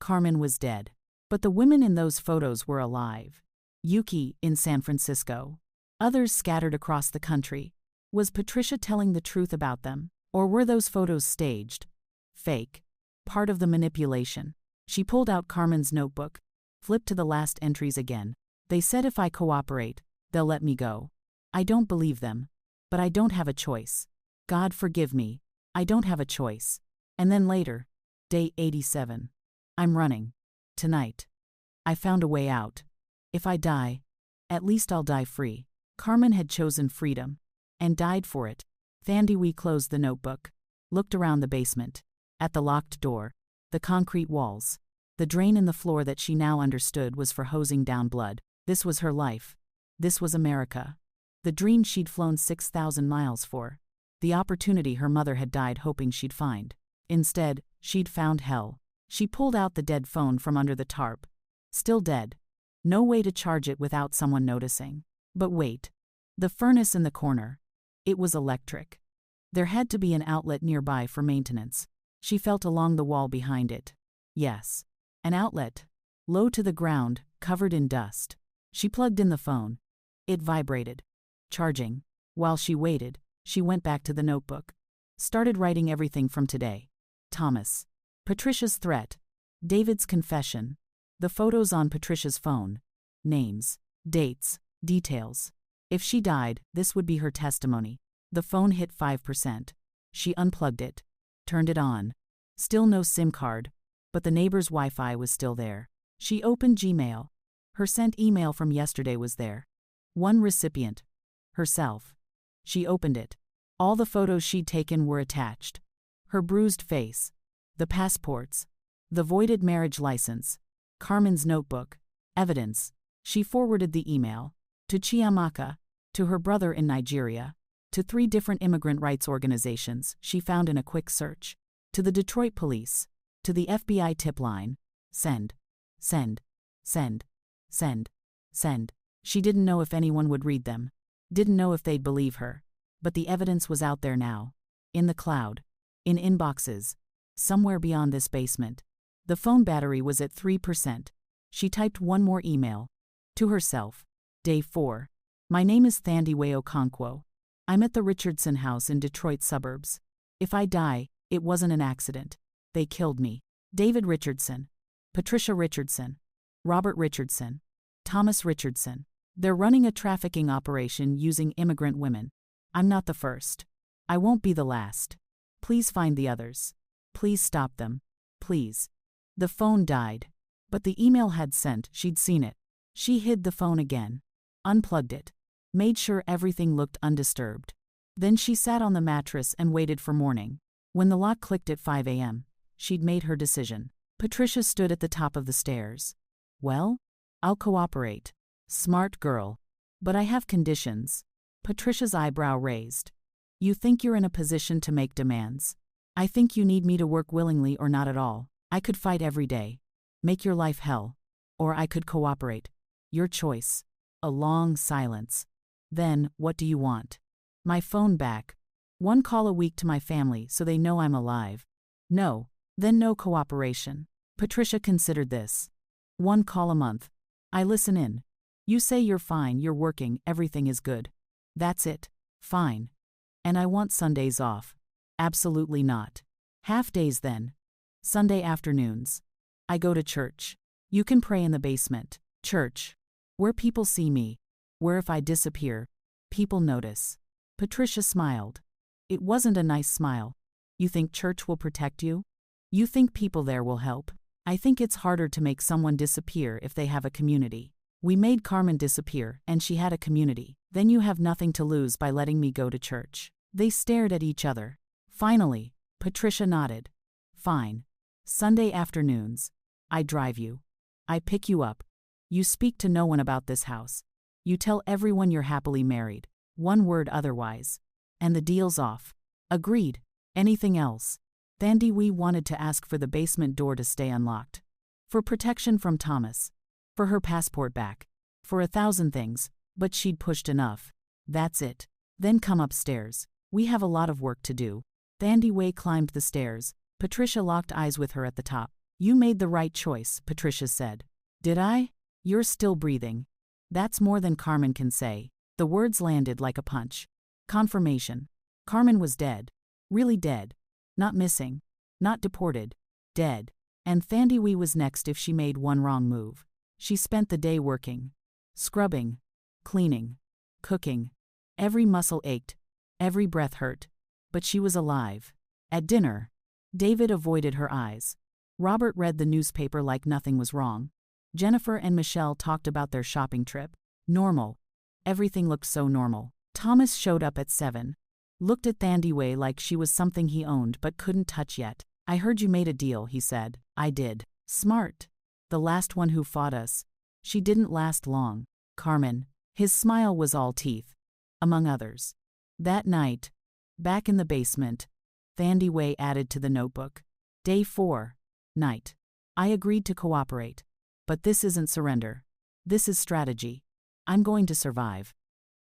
Carmen was dead. But the women in those photos were alive. Yuki in San Francisco. Others scattered across the country. Was Patricia telling the truth about them? Or were those photos staged? Fake. Part of the manipulation. She pulled out Carmen's notebook, flipped to the last entries again. They said if I cooperate, they'll let me go. I don't believe them. But I don't have a choice. God forgive me. I don't have a choice. And then later, day 87. I'm running. Tonight. I found a way out. If I die, at least I'll die free. Carmen had chosen freedom. And died for it. Thandiwe closed the notebook. Looked around the basement. At the locked door. The concrete walls. The drain in the floor that she now understood was for hosing down blood. This was her life. This was America. The dream she'd flown 6,000 miles for. The opportunity her mother had died hoping she'd find. Instead, she'd found hell. She pulled out the dead phone from under the tarp. Still dead. No way to charge it without someone noticing. But wait. The furnace in the corner. It was electric. There had to be an outlet nearby for maintenance. She felt along the wall behind it. Yes. An outlet. Low to the ground, covered in dust. She plugged in the phone. It vibrated. Charging. While she waited, she went back to the notebook. Started writing everything from today. Thomas. Patricia's threat. David's confession. The photos on Patricia's phone. Names. Dates. Details. If she died, this would be her testimony. The phone hit 5%. She unplugged it. Turned it on. Still no SIM card. But the neighbor's Wi-Fi was still there. She opened Gmail. Her sent email from yesterday was there. One recipient. Herself. She opened it. All the photos she'd taken were attached. Her bruised face. The passports. The voided marriage license. Carmen's notebook. Evidence. She forwarded the email. To Chiamaka. To her brother in Nigeria. To 3 different immigrant rights organizations she found in a quick search. To the Detroit police. To the FBI tip line. Send. Send. Send. Send. Send. She didn't know if anyone would read them. Didn't know if they'd believe her. But the evidence was out there now. In the cloud. In inboxes. Somewhere beyond this basement. The phone battery was at 3%. She typed one more email. To herself. Day 4. My name is Thandiwe Okonkwo. I'm at the Richardson house in Detroit suburbs. If I die, it wasn't an accident. They killed me. David Richardson. Patricia Richardson. Robert Richardson. Thomas Richardson. They're running a trafficking operation using immigrant women. I'm not the first. I won't be the last. Please find the others. Please stop them. Please. The phone died. But the email had sent, she'd seen it. She hid the phone again. Unplugged it. Made sure everything looked undisturbed. Then she sat on the mattress and waited for morning. When the lock clicked at 5 a.m., she'd made her decision. Patricia stood at the top of the stairs. Well, I'll cooperate. Smart girl. But I have conditions. Patricia's eyebrow raised. You think you're in a position to make demands? I think you need me to work willingly or not at all. I could fight every day. Make your life hell. Or I could cooperate. Your choice. A long silence. Then, what do you want? My phone back. 1 call a week to my family so they know I'm alive. No. Then no cooperation. Patricia considered this. 1 call a month. I listen in. You say you're fine, you're working, everything is good. That's it. Fine. And I want Sundays off. Absolutely not. Half days then. Sunday afternoons. I go to church. You can pray in the basement. Church. Where people see me. Where if I disappear, people notice. Patricia smiled. It wasn't a nice smile. You think church will protect you? You think people there will help? I think it's harder to make someone disappear if they have a community. We made Carmen disappear, and she had a community. Then you have nothing to lose by letting me go to church. They stared at each other. Finally, Patricia nodded. Fine. Sunday afternoons. I drive you. I pick you up. You speak to no one about this house. You tell everyone you're happily married. One word otherwise. And the deal's off. Agreed. Anything else? Thandi Wee wanted to ask for the basement door to stay unlocked. For protection from Thomas. For her passport back. For 1,000 things, but she'd pushed enough. That's it. Then come upstairs. We have a lot of work to do. Thandi Wee climbed the stairs. Patricia locked eyes with her at the top. You made the right choice, Patricia said. Did I? You're still breathing. That's more than Carmen can say. The words landed like a punch. Confirmation. Carmen was dead. Really dead. Not missing. Not deported. Dead. And Thandi Wee was next if she made one wrong move. She spent the day working. Scrubbing. Cleaning. Cooking. Every muscle ached. Every breath hurt. But she was alive. At dinner, David avoided her eyes. Robert read the newspaper like nothing was wrong. Jennifer and Michelle talked about their shopping trip. Normal. Everything looked so normal. Thomas showed up at 7. Looked at Thandi Wee like she was something he owned but couldn't touch yet. I heard you made a deal, he said. I did. Smart. The last one who fought us. She didn't last long. Carmen. His smile was all teeth. Among others. That night, back in the basement, Thandi Wee added to the notebook. Day 4. Night. I agreed to cooperate. But this isn't surrender. This is strategy. I'm going to survive.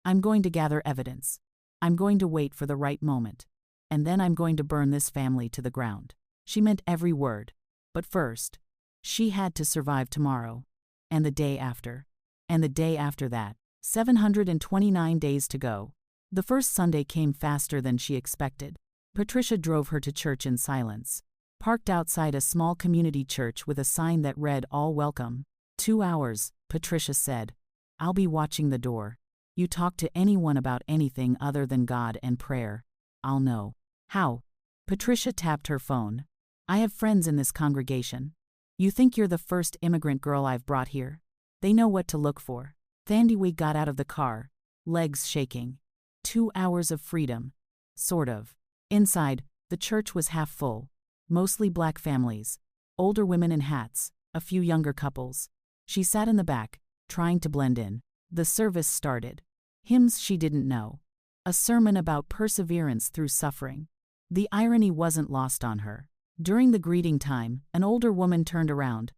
I'm going to gather evidence. I'm going to wait for the right moment. And then I'm going to burn this family to the ground. She meant every word. But first, she had to survive tomorrow. And the day after. And the day after that. 729 days to go. The first Sunday came faster than she expected. Patricia drove her to church in silence. Parked outside a small community church with a sign that read All Welcome. 2 hours, Patricia said. I'll be watching the door. You talk to anyone about anything other than God and prayer. I'll know. How? Patricia tapped her phone. I have friends in this congregation. You think you're the first immigrant girl I've brought here? They know what to look for. Thandi Wee got out of the car, legs shaking. 2 hours of freedom. Sort of. Inside, the church was half full. Mostly black families. Older women in hats, a few younger couples. She sat in the back, trying to blend in. The service started. Hymns she didn't know. A sermon about perseverance through suffering. The irony wasn't lost on her. During the greeting time, an older woman turned around.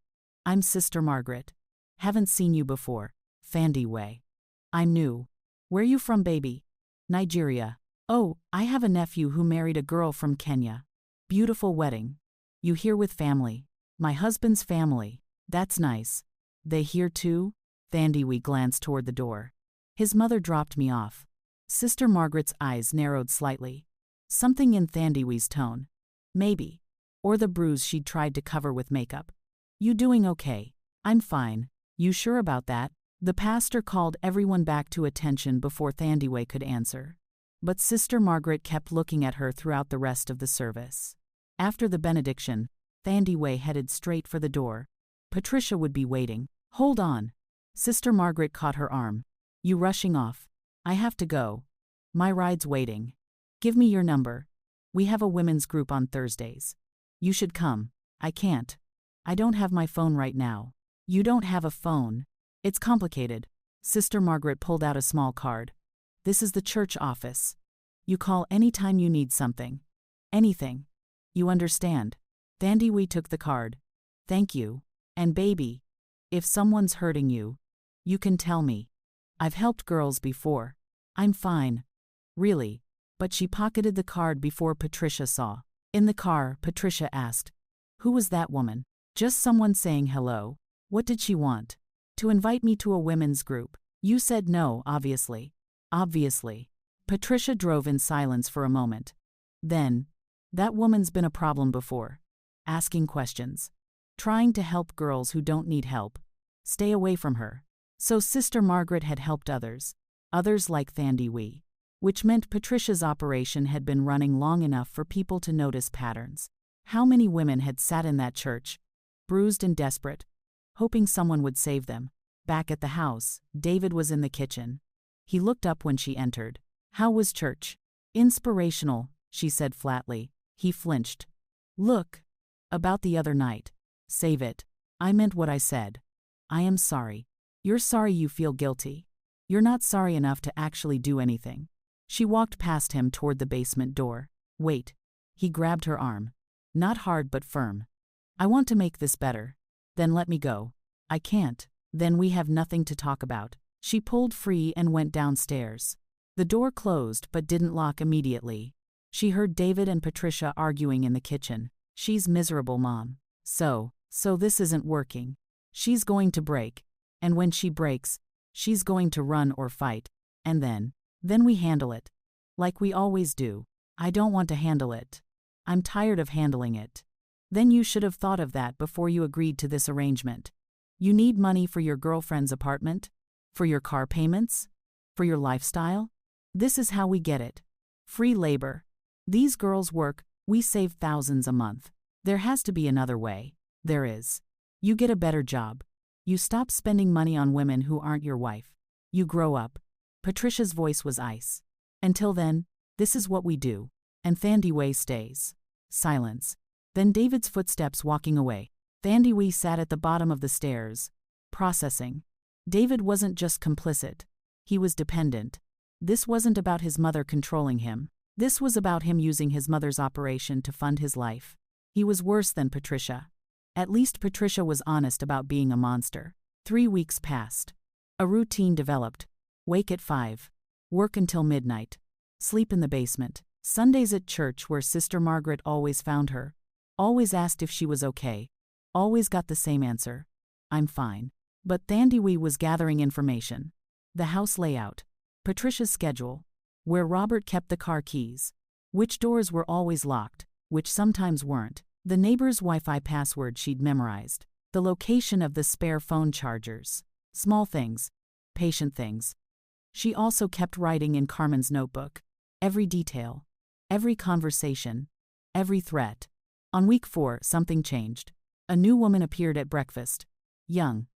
I'm Sister Margaret. Haven't seen you before. Thandi Wee. I'm new. Where you from, baby? Nigeria. Oh, I have a nephew who married a girl from Kenya. Beautiful wedding. You here with family? My husband's family. That's nice. They here too? Thandi Wee glanced toward the door. His mother dropped me off. Sister Margaret's eyes narrowed slightly. Something in Thandi Wee's tone. Maybe. Or the bruise she'd tried to cover with makeup. You doing okay? I'm fine. You sure about that? The pastor called everyone back to attention before Thandi Wee could answer. But Sister Margaret kept looking at her throughout the rest of the service. After the benediction, Thandi Wee headed straight for the door. Patricia would be waiting. Hold on. Sister Margaret caught her arm. You rushing off? I have to go. My ride's waiting. Give me your number. We have a women's group on Thursdays. You should come. I can't. I don't have my phone right now. You don't have a phone. It's complicated. Sister Margaret pulled out a small card. This is the church office. You call anytime you need something. Anything. You understand? Thandi Wee took the card. Thank you. And baby, if someone's hurting you, you can tell me. I've helped girls before. I'm fine. Really. But she pocketed the card before Patricia saw. In the car, Patricia asked, who was that woman? Just someone saying hello. What did she want? To invite me to a women's group. You said no, obviously. Obviously. Patricia drove in silence for a moment. Then, that woman's been a problem before. Asking questions. Trying to help girls who don't need help. Stay away from her. So Sister Margaret had helped others. Others like Thandi Wee. Which meant Patricia's operation had been running long enough for people to notice patterns. How many women had sat in that church, bruised and desperate, hoping someone would save them? Back at the house, David was in the kitchen. He looked up when she entered. How was church? Inspirational, she said flatly. He flinched. Look. About the other night. Save it. I meant what I said. I am sorry. You're sorry you feel guilty. You're not sorry enough to actually do anything. She walked past him toward the basement door. Wait. He grabbed her arm. Not hard but firm. I want to make this better. Then let me go. I can't. Then we have nothing to talk about. She pulled free and went downstairs. The door closed but didn't lock immediately. She heard David and Patricia arguing in the kitchen. She's miserable, Mom. So this isn't working. She's going to break. And when she breaks, she's going to run or fight. And then we handle it. Like we always do. I don't want to handle it. I'm tired of handling it. Then you should have thought of that before you agreed to this arrangement. You need money for your girlfriend's apartment? For your car payments? For your lifestyle? This is how we get it. Free labor. These girls work, we save thousands a month. There has to be another way. There is. You get a better job. You stop spending money on women who aren't your wife. You grow up. Patricia's voice was ice. Until then, this is what we do. And Thandiwe stays. Silence. Then David's footsteps walking away. Thandiwe sat at the bottom of the stairs, processing. David wasn't just complicit. He was dependent. This wasn't about his mother controlling him. This was about him using his mother's operation to fund his life. He was worse than Patricia. At least Patricia was honest about being a monster. 3 weeks passed. A routine developed. Wake at 5. Work until midnight. Sleep in the basement. Sundays at church where Sister Margaret always found her. Always asked if she was okay. Always got the same answer. I'm fine. But Thandiwe was gathering information. The house layout. Patricia's schedule. Where Robert kept the car keys. Which doors were always locked, which sometimes weren't. The neighbor's Wi-Fi password she'd memorized. The location of the spare phone chargers. Small things. Patient things. She also kept writing in Carmen's notebook. Every detail. Every conversation. Every threat. On week 4, something changed. A new woman appeared at breakfast. Young.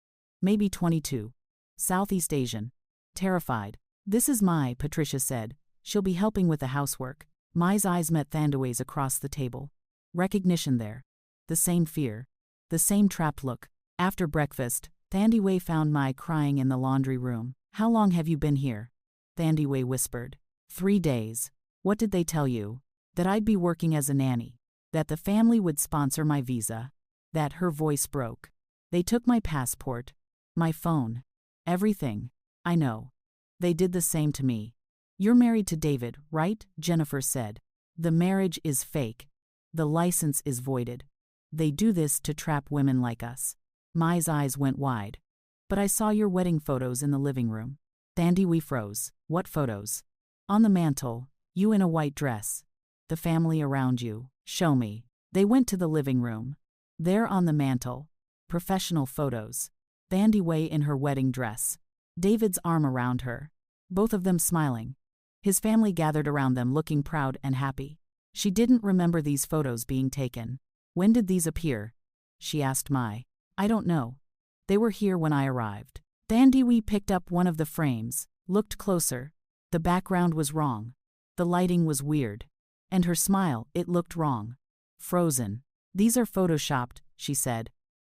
Maybe 22. Southeast Asian. Terrified. This is Mai, Patricia said. She'll be helping with the housework. Mai's eyes met Thandiwe's across the table. Recognition there. The same fear. The same trapped look. After breakfast, Thandiwe found Mai crying in the laundry room. How long have you been here? Thandiwe whispered. 3 days. What did they tell you? That I'd be working as a nanny. That the family would sponsor my visa. That her voice broke. They took my passport. My phone. Everything. I know. They did the same to me. You're married to David, right? Jennifer said. The marriage is fake. The license is voided. They do this to trap women like us. Mai's eyes went wide. But I saw your wedding photos in the living room. Thandiwe froze. What photos? On the mantle, you in a white dress. The family around you. Show me. They went to the living room. There on the mantle. Professional photos. Thandiwe in her wedding dress. David's arm around her. Both of them smiling. His family gathered around them looking proud and happy. She didn't remember these photos being taken. When did these appear? She asked Mai. I don't know. They were here when I arrived. Thandiwe picked up one of the frames, looked closer. The background was wrong. The lighting was weird. And her smile, it looked wrong. Frozen. These are photoshopped, she said.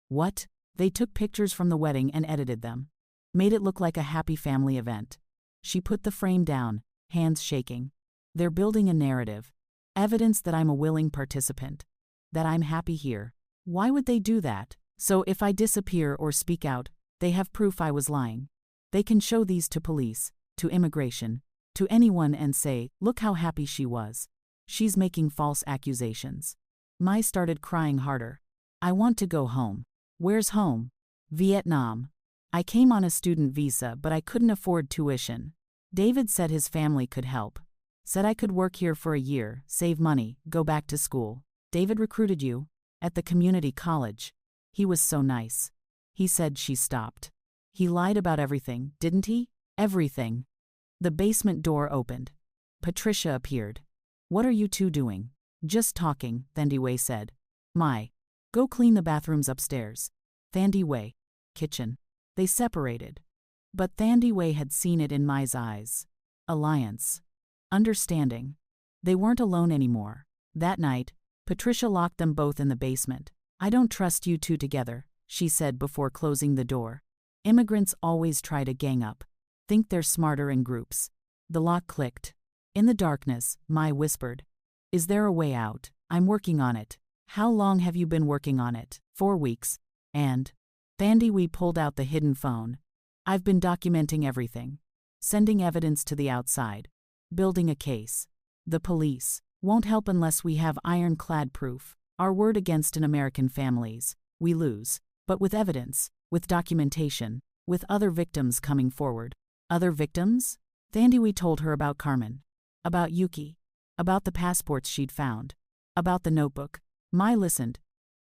What? They took pictures from the wedding and edited them. Made it look like a happy family event. She put the frame down, hands shaking. They're building a narrative. Evidence that I'm a willing participant. That I'm happy here. Why would they do that? So if I disappear or speak out, they have proof I was lying. They can show these to police, to immigration, to anyone and say, look how happy she was. She's making false accusations. Mai started crying harder. I want to go home. Where's home? Vietnam. I came on a student visa but I couldn't afford tuition. David said his family could help. Said I could work here for a year, save money, go back to school. David recruited you? At the community college. He was so nice. He said she stopped. He lied about everything, didn't he? Everything. The basement door opened. Patricia appeared. What are you two doing? Just talking, Thandiwe said. Mai. Go clean the bathrooms upstairs. Thandiwe. Kitchen. They separated. But Thandiwe had seen it in Mai's eyes. Alliance. Understanding. They weren't alone anymore. That night, Patricia locked them both in the basement. I don't trust you two together, she said before closing the door. Immigrants always try to gang up. Think they're smarter in groups. The lock clicked. In the darkness, Mai whispered, "Is there a way out? I'm working on it." "How long have you been working on it?" 4 weeks. And? We pulled out the hidden phone. "I've been documenting everything. Sending evidence to the outside. Building a case. The police won't help unless we have ironclad proof. Our word against an American families. We lose. But with evidence, with documentation, with other victims coming forward." Other victims? We told her about Carmen. About Yuki. About the passports she'd found. About the notebook. Mai listened,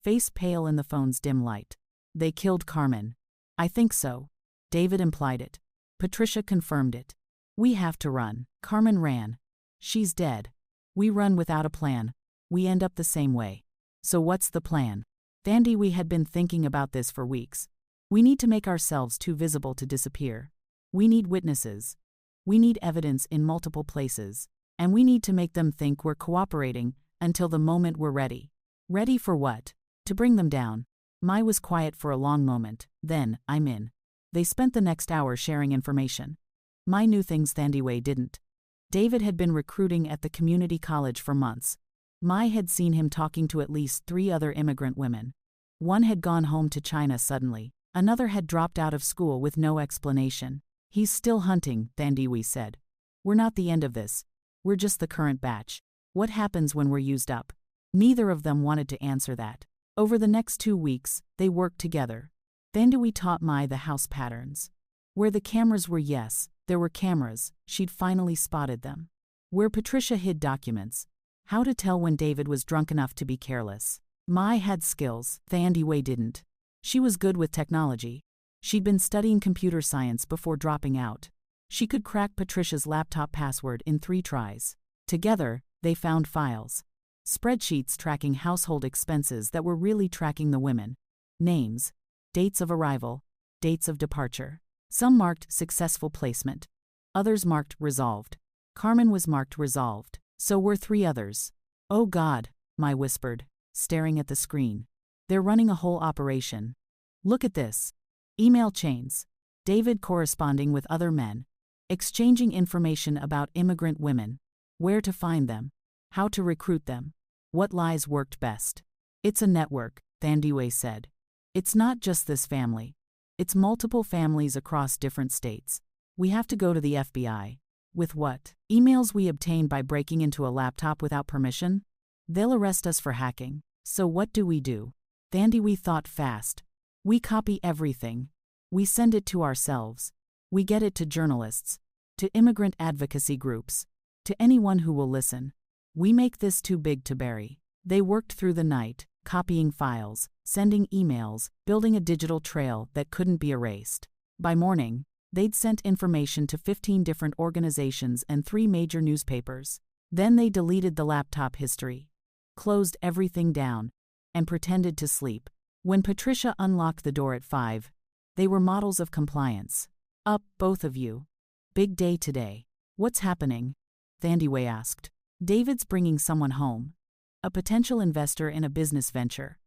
face pale in the phone's dim light. "They killed Carmen." "I think so." David implied it. Patricia confirmed it. "We have to run." Carmen ran. "She's dead." "We run without a plan. We end up the same way." "So what's the plan?" We had been thinking about this for weeks. We need to make ourselves too visible to disappear. We need witnesses. We need evidence in multiple places. And we need to make them think we're cooperating until the moment we're ready. Ready for what? To bring them down. Mai was quiet for a long moment. Then, "I'm in." They spent the next hour sharing information. Mai knew things Thandiwe didn't. David had been recruiting at the community college for months. Mai had seen him talking to at least 3 other immigrant women. One had gone home to China suddenly. Another had dropped out of school with no explanation. "He's still hunting," Thandiwe said. "We're not the end of this. We're just the current batch. What happens when we're used up?" Neither of them wanted to answer that. Over the next 2 weeks, they worked together. Thandiwe taught Mai the house patterns. Where the cameras were, yes, there were cameras, she'd finally spotted them. Where Patricia hid documents. How to tell when David was drunk enough to be careless. Mai had skills, Thandiwe didn't. She was good with technology. She'd been studying computer science before dropping out. She could crack Patricia's laptop password in 3 tries. Together, they found files. Spreadsheets tracking household expenses that were really tracking the women. Names, dates of arrival, dates of departure. Some marked successful placement. Others marked resolved. Carmen was marked resolved. So were 3 others. "Oh God," Mai whispered, staring at the screen. "They're running a whole operation. Look at this. Email chains. David corresponding with other men. Exchanging information about immigrant women. Where to find them. How to recruit them. What lies worked best. It's a network," Thandiwe said. "It's not just this family. It's multiple families across different states. We have to go to the FBI. With what? Emails we obtained by breaking into a laptop without permission? They'll arrest us for hacking. So what do? Thandiwe thought fast. We copy everything. We send it to ourselves. We get it to journalists. To immigrant advocacy groups. To anyone who will listen. We make this too big to bury." They worked through the night, copying files, sending emails, building a digital trail that couldn't be erased. By morning, they'd sent information to 15 different organizations and 3 major newspapers. Then they deleted the laptop history, closed everything down, and pretended to sleep. When Patricia unlocked the door at 5, they were models of compliance. "Up, both of you. Big day today." "What's happening?" Thandiwe asked. "David's bringing someone home. A potential investor in a business venture.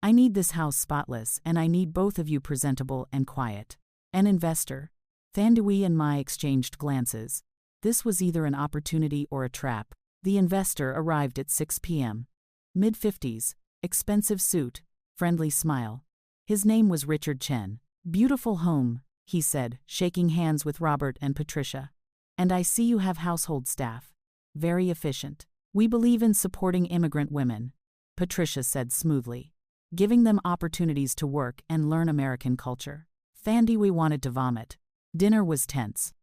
I need this house spotless, and I need both of you presentable and quiet." "An investor?" Thandiwe and Mai exchanged glances. This was either an opportunity or a trap. The investor arrived at 6 p.m. Mid-50s, expensive suit, friendly smile. His name was Richard Chen. "Beautiful home," he said, shaking hands with Robert and Patricia. "And I see you have household staff. Very efficient. We believe in supporting immigrant women," Patricia said smoothly. "Giving them opportunities to work and learn American culture." Thandiwe wanted to vomit. Dinner was tense.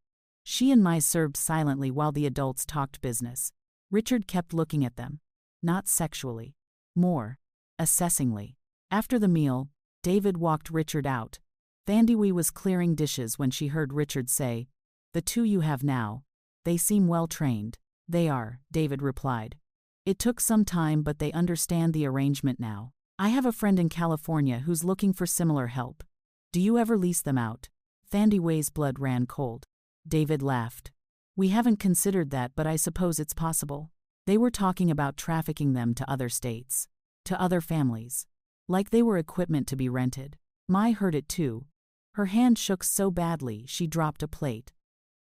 She and Mai served silently while the adults talked business. Richard kept looking at them. Not sexually. More assessingly. After the meal, David walked Richard out. Thandiwe was clearing dishes when she heard Richard say, "The 2 you have now. They seem well trained." "They are," David replied. "It took some time, but they understand the arrangement now. I have a friend in California who's looking for similar help. Do you ever lease them out?" Thandiwe's blood ran cold. David laughed. "We haven't considered that, but I suppose it's possible." They were talking about trafficking them to other states. To other families. Like they were equipment to be rented. Mai heard it too. Her hand shook so badly she dropped a plate.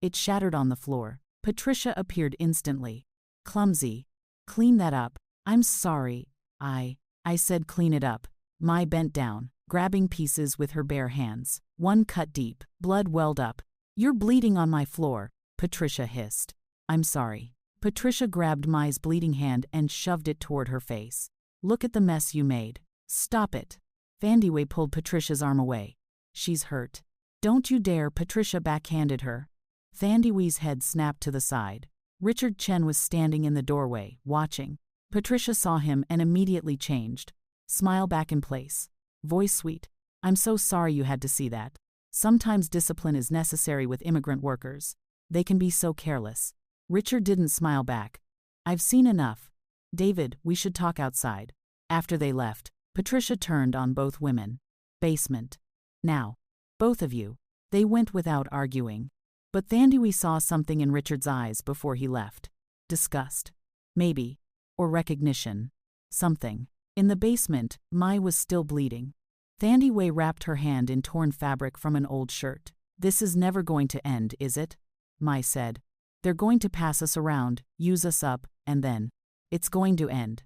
It shattered on the floor. Patricia appeared instantly. Clumsy. Clean that up. I'm sorry. I said clean it up. Mai bent down, grabbing pieces with her bare hands. One cut deep. Blood welled up. You're bleeding on my floor, Patricia hissed. I'm sorry. Patricia grabbed Mai's bleeding hand and shoved it toward her face. Look at the mess you made. Stop it. Vandiway pulled Patricia's arm away. She's hurt. Don't you dare, Patricia backhanded her. Vandiway's head snapped to the side. Richard Chen was standing in the doorway, watching. Patricia saw him and immediately changed. Smile back in place. Voice sweet. I'm so sorry you had to see that. Sometimes discipline is necessary with immigrant workers. They can be so careless. Richard didn't smile back. I've seen enough. David, we should talk outside. After they left, Patricia turned on both women. Basement. Now. Both of you. They went without arguing. But Vandiway saw something in Richard's eyes before he left. Disgust. Maybe. Or recognition. Something. In the basement, Mai was still bleeding. Vandiway wrapped her hand in torn fabric from an old shirt. This is never going to end, is it? Mai said. They're going to pass us around, use us up, and then. It's going to end.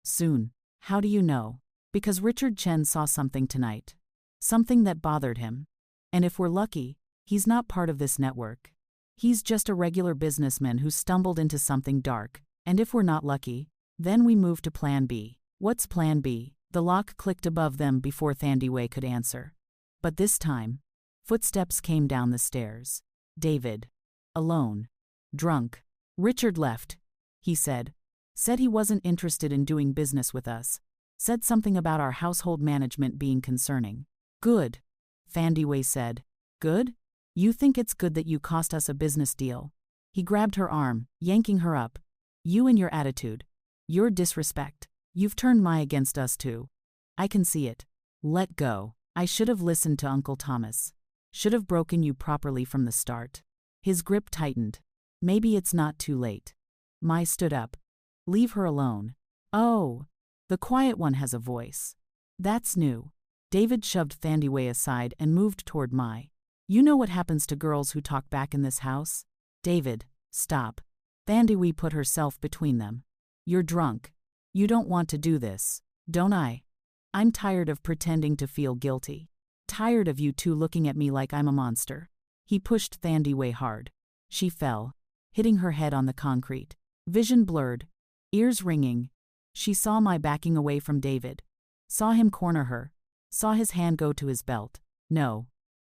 Soon. How do you know? Because Richard Chen saw something tonight. Something that bothered him. And if we're lucky, he's not part of this network. He's just a regular businessman who stumbled into something dark. And if we're not lucky, then we move to Plan B. What's Plan B? The lock clicked above them before Vandiway could answer. But this time, footsteps came down the stairs. David. Alone. Drunk. Richard left, he said. Said he wasn't interested in doing business with us. Said something about our household management being concerning. Good. Vandiway said. Good? You think it's good that you cost us a business deal? He grabbed her arm, yanking her up. You and your attitude. Your disrespect. You've turned Mai against us too. I can see it. Let go. I should have listened to Uncle Thomas. Should have broken you properly from the start. His grip tightened. Maybe it's not too late. Mai stood up. Leave her alone. Oh. The quiet one has a voice. That's new. David shoved Vandiway aside and moved toward Mai. You know what happens to girls who talk back in this house? David, stop. Vandiway put herself between them. You're drunk. You don't want to do this, don't I? I'm tired of pretending to feel guilty. Tired of you two looking at me like I'm a monster. He pushed Vandiway hard. She fell, hitting her head on the concrete. Vision blurred. Ears ringing. She saw Mai backing away from David. Saw him corner her. Saw his hand go to his belt. No.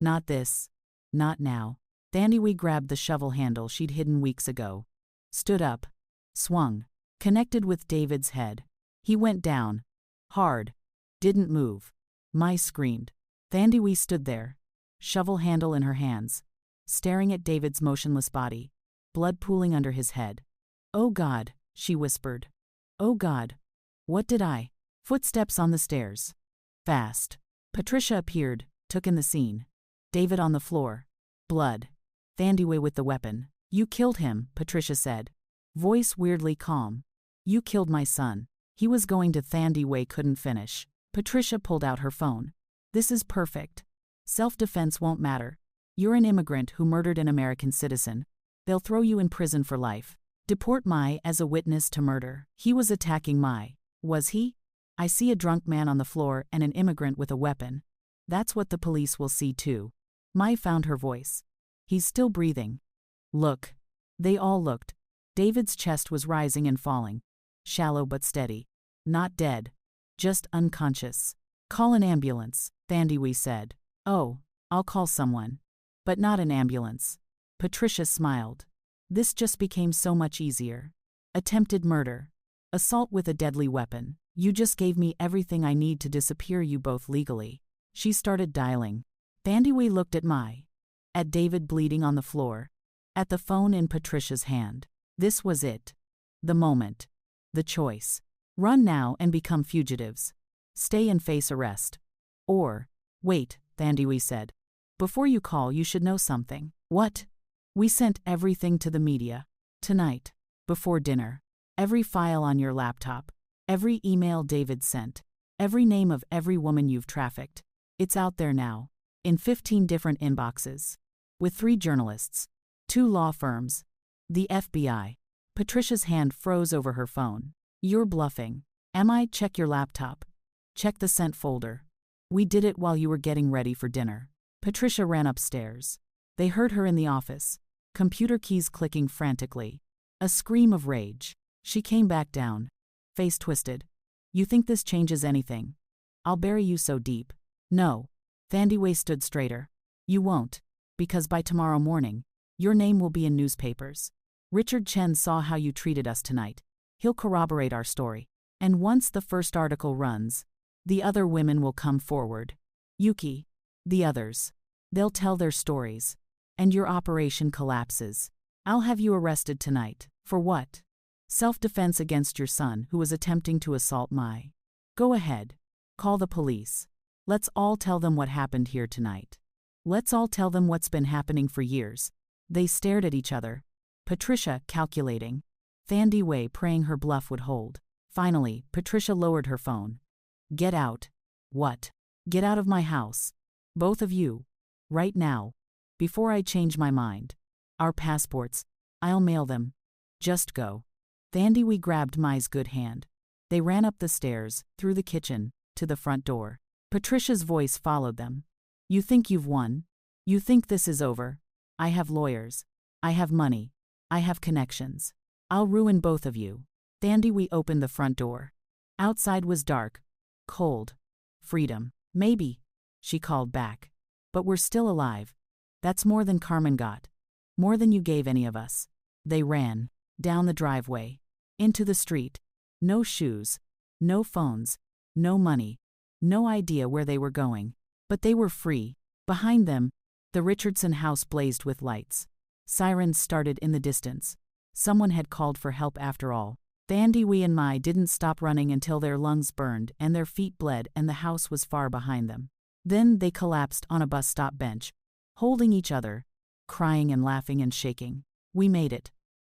Not this. Not now. Vandiway grabbed the shovel handle she'd hidden weeks ago. Stood up. Swung. Connected with David's head. He went down. Hard. Didn't move. Mai screamed. Vandiway stood there. Shovel handle in her hands. Staring at David's motionless body. Blood pooling under his head. Oh God, she whispered. Oh God. What did I? Footsteps on the stairs. Fast. Patricia appeared, took in the scene. David on the floor. Blood. Vandiway with the weapon. You killed him, Patricia said. Voice weirdly calm. You killed my son. He was going to. Vandiway couldn't finish. Patricia pulled out her phone. This is perfect. Self-defense won't matter. You're an immigrant who murdered an American citizen. They'll throw you in prison for life. Deport Mai as a witness to murder. He was attacking Mai. Was he? I see a drunk man on the floor and an immigrant with a weapon. That's what the police will see too. Mai found her voice. He's still breathing. Look. They all looked. David's chest was rising and falling. Shallow but steady. Not dead. Just unconscious. Call an ambulance, Vandiway said. Oh, I'll call someone. But not an ambulance. Patricia smiled. This just became so much easier. Attempted murder. Assault with a deadly weapon. You just gave me everything I need to disappear you both legally. She started dialing. Vandiway looked at Mai. At David bleeding on the floor. At the phone in Patricia's hand. This was it. The moment. The choice. Run now and become fugitives. Stay and face arrest. Or, wait, Vandiway said. Before you call, you should know something. What? We sent everything to the media. Tonight. Before dinner. Every file on your laptop. Every email David sent. Every name of every woman you've trafficked. It's out there now. in 15 different inboxes, with 3 journalists, 2 law firms, the FBI. Patricia's hand froze over her phone. You're bluffing. Am I? Check your laptop. Check the sent folder. We did it while you were getting ready for dinner. Patricia ran upstairs. They heard her in the office, computer keys clicking frantically. A scream of rage. She came back down, face twisted. You think this changes anything? I'll bury you so deep. No. Thandiwe stood straighter. You won't, because by tomorrow morning, your name will be in newspapers. Richard Chen saw how you treated us tonight. He'll corroborate our story. And once the first article runs, the other women will come forward. Yuki, the others. They'll tell their stories. And your operation collapses. I'll have you arrested tonight. For what? Self-defense against your son who was attempting to assault my. Go ahead. Call the police. Let's all tell them what happened here tonight. Let's all tell them what's been happening for years. They stared at each other. Patricia, calculating. Thandiwe praying her bluff would hold. Finally, Patricia lowered her phone. Get out. What? Get out of my house. Both of you. Right now. Before I change my mind. Our passports. I'll mail them. Just go. Thandiwe grabbed Mai's good hand. They ran up the stairs, through the kitchen, to the front door. Patricia's voice followed them. You think you've won? You think this is over? I have lawyers. I have money. I have connections. I'll ruin both of you. Thandiwe opened the front door. Outside was dark, cold. Freedom. Maybe, she called back. But we're still alive. That's more than Carmen got. More than you gave any of us. They ran. Down the driveway. Into the street. No shoes. No phones. No money. No idea where they were going. But they were free. Behind them, the Richardson house blazed with lights. Sirens started in the distance. Someone had called for help after all. Thandiwe and Mai didn't stop running until their lungs burned and their feet bled and the house was far behind them. Then they collapsed on a bus stop bench, holding each other, crying and laughing and shaking. We made it.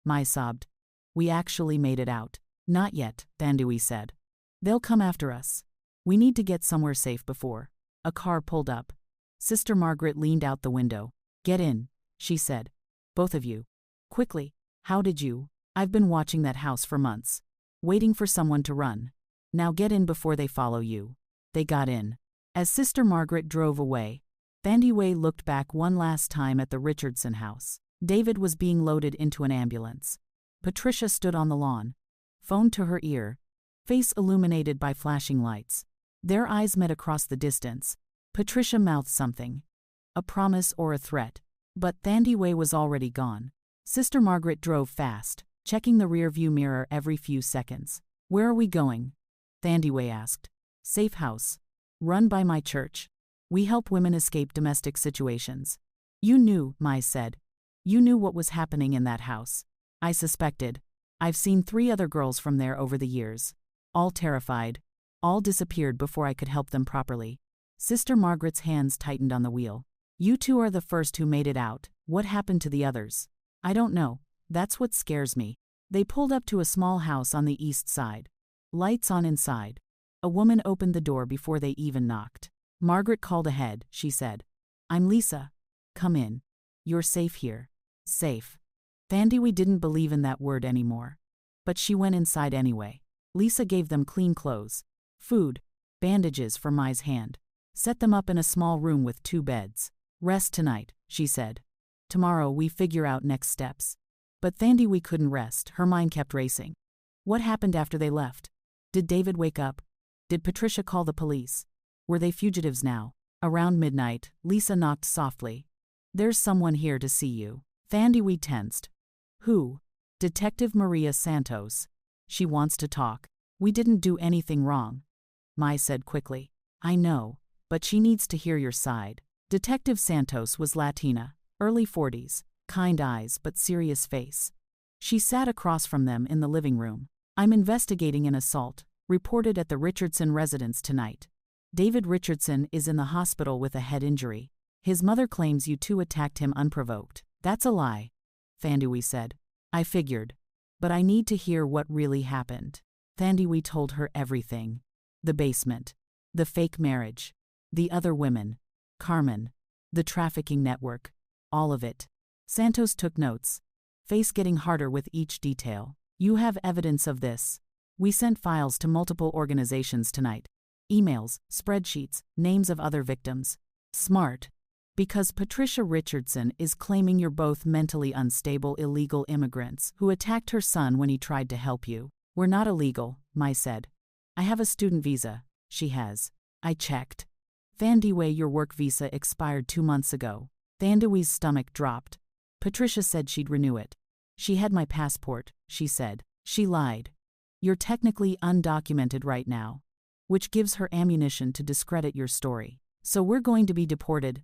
Mai sobbed. We actually made it out. Not yet, Thandiwe said. They'll come after us. We need to get somewhere safe before. A car pulled up. Sister Margaret leaned out the window. Get in, she said. Both of you. Quickly. How did you? I've been watching that house for months. Waiting for someone to run. Now get in before they follow you. They got in. As Sister Margaret drove away, Thandiwe looked back one last time at the Richardson house. David was being loaded into an ambulance. Patricia stood on the lawn, phone to her ear, face illuminated by flashing lights. Their eyes met across the distance. Patricia mouthed something. A promise or a threat. But Thandiwe was already gone. Sister Margaret drove fast, checking the rearview mirror every few seconds. Where are we going? Thandiwe asked. Safe house. Run by my church. We help women escape domestic situations. You knew, Mai said. You knew what was happening in that house. I suspected. I've seen 3 other girls from there over the years. All terrified. All disappeared before I could help them properly. Sister Margaret's hands tightened on the wheel. You 2 are the first who made it out. What happened to the others? I don't know. That's what scares me. They pulled up to a small house on the east side. Lights on inside. A woman opened the door before they even knocked. Margaret called ahead, she said. I'm Lisa. Come in. You're safe here. Safe. Thandiwe didn't believe in that word anymore. But she went inside anyway. Lisa gave them clean clothes, food, bandages for Mai's hand. Set them up in a small room with 2 beds. Rest tonight, she said. Tomorrow we figure out next steps. But Thandiwe couldn't rest, her mind kept racing. What happened after they left? Did David wake up? Did Patricia call the police? Were they fugitives now? Around midnight, Lisa knocked softly. There's someone here to see you. Thandiwe tensed. Who? Detective Maria Santos. She wants to talk. We didn't do anything wrong. Mai said quickly. I know, but she needs to hear your side. Detective Santos was Latina, early 40s, kind eyes but serious face. She sat across from them in the living room. I'm investigating an assault, reported at the Richardson residence tonight. David Richardson is in the hospital with a head injury. His mother claims you 2 attacked him unprovoked. That's a lie, Thandiwe said. I figured. But I need to hear what really happened. Thandiwe told her everything. The basement. The fake marriage. The other women. Carmen. The trafficking network. All of it. Santos took notes, face getting harder with each detail. You have evidence of this. We sent files to multiple organizations tonight. Emails, spreadsheets, names of other victims. Smart. Because Patricia Richardson is claiming you're both mentally unstable illegal immigrants who attacked her son when he tried to help you. We're not illegal, Mai said. I have a student visa. She has. I checked. Thandiwe, your work visa expired 2 months ago. Thandiwe's stomach dropped. Patricia said she'd renew it. She had my passport, she said. She lied. You're technically undocumented right now, which gives her ammunition to discredit your story. So we're going to be deported?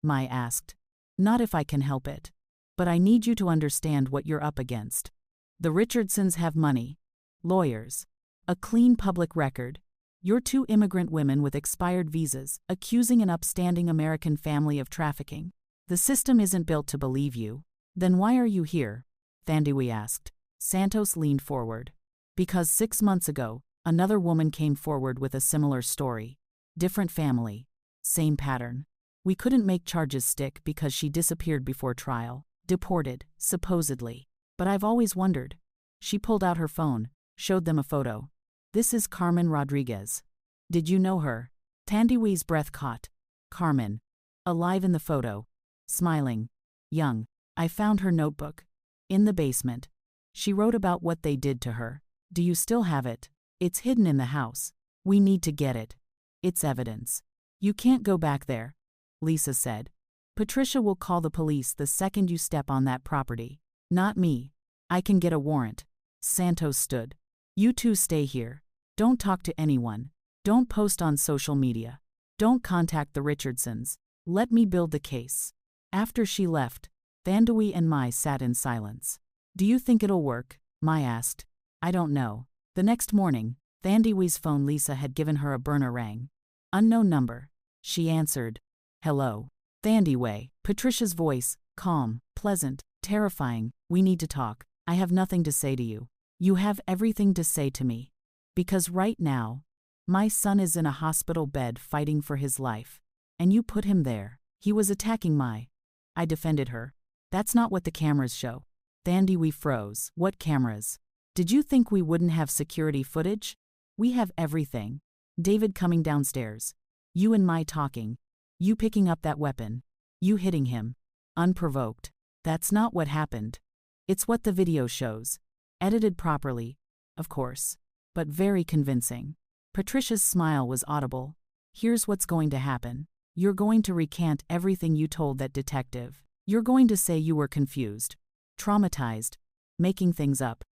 Mai asked. Not if I can help it. But I need you to understand what you're up against. The Richardsons have money, lawyers, a clean public record. You're 2 immigrant women with expired visas, accusing an upstanding American family of trafficking. The system isn't built to believe you. Then why are you here? Thandiwe asked. Santos leaned forward. Because 6 months ago, another woman came forward with a similar story. Different family. Same pattern. We couldn't make charges stick because she disappeared before trial. Deported, supposedly. But I've always wondered. She pulled out her phone, showed them a photo. This is Carmen Rodriguez. Did you know her? Thandiwe's breath caught. Carmen. Alive in the photo. Smiling. Young. I found her notebook. In the basement. She wrote about what they did to her. Do you still have it? It's hidden in the house. We need to get it. It's evidence. You can't go back there, Lisa said. Patricia will call the police the second you step on that property. Not me. I can get a warrant. Santos stood. You 2 stay here. Don't talk to anyone. Don't post on social media. Don't contact the Richardsons. Let me build the case. After she left, Thandiwe and Mai sat in silence. Do you think it'll work? Mai asked. I don't know. The next morning, Thandiwe's phone Lisa had given her a burner rang. Unknown number. She answered. Hello. Thandiwe. Patricia's voice, calm, pleasant, terrifying. We need to talk. I have nothing to say to you. You have everything to say to me. Because right now, my son is in a hospital bed fighting for his life. And you put him there. He was attacking Mai. I defended her. That's not what the cameras show. Thandiwe froze. What cameras? Did you think we wouldn't have security footage? We have everything. David coming downstairs. You and Mai talking. You picking up that weapon. You hitting him. Unprovoked. That's not what happened. It's what the video shows. Edited properly, of course. But very convincing. Patricia's smile was audible. Here's what's going to happen. You're going to recant everything you told that detective. You're going to say you were confused, traumatized, making things up.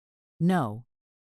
No.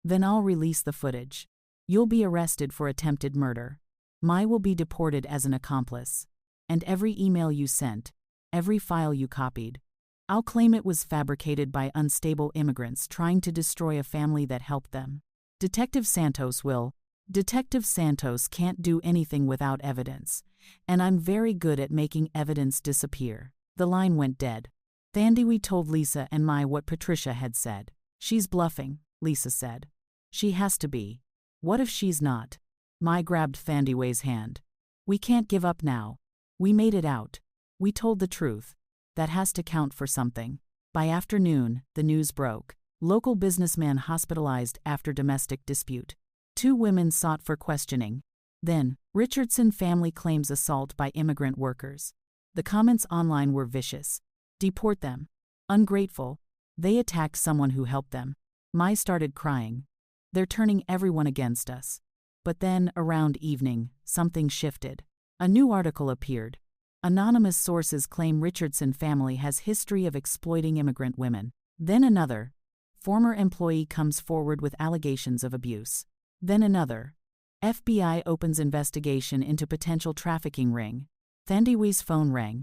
Then I'll release the footage. You'll be arrested for attempted murder. Mai will be deported as an accomplice. And every email you sent, every file you copied, I'll claim it was fabricated by unstable immigrants trying to destroy a family that helped them. Detective Santos will. Detective Santos can't do anything without evidence, and I'm very good at making evidence disappear. The line went dead. Thandiwe told Lisa and Mai what Patricia had said. She's bluffing, Lisa said. She has to be. What if she's not? Mai grabbed Thandiwe's hand. We can't give up now. We made it out. We told the truth. That has to count for something. By afternoon, the news broke. Local businessman hospitalized after domestic dispute. 2 women sought for questioning. Then, Richardson family claims assault by immigrant workers. The comments online were vicious. Deport them. Ungrateful. They attacked someone who helped them. Mai started crying. They're turning everyone against us. But then, around evening, something shifted. A new article appeared. Anonymous sources claim Richardson family has history of exploiting immigrant women. Then another. Former employee comes forward with allegations of abuse. Then another. FBI opens investigation into potential trafficking ring. Thandiwe's phone rang.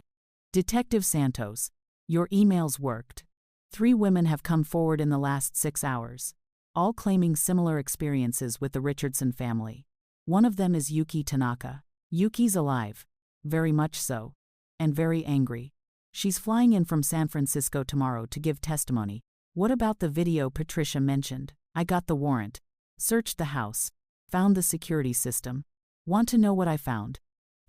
Detective Santos, your emails worked. 3 women have come forward in the last 6 hours, all claiming similar experiences with the Richardson family. One of them is Yuki Tanaka. Yuki's alive. Very much so. And very angry. She's flying in from San Francisco tomorrow to give testimony. What about the video Patricia mentioned? I got the warrant. Searched the house. Found the security system. Want to know what I found?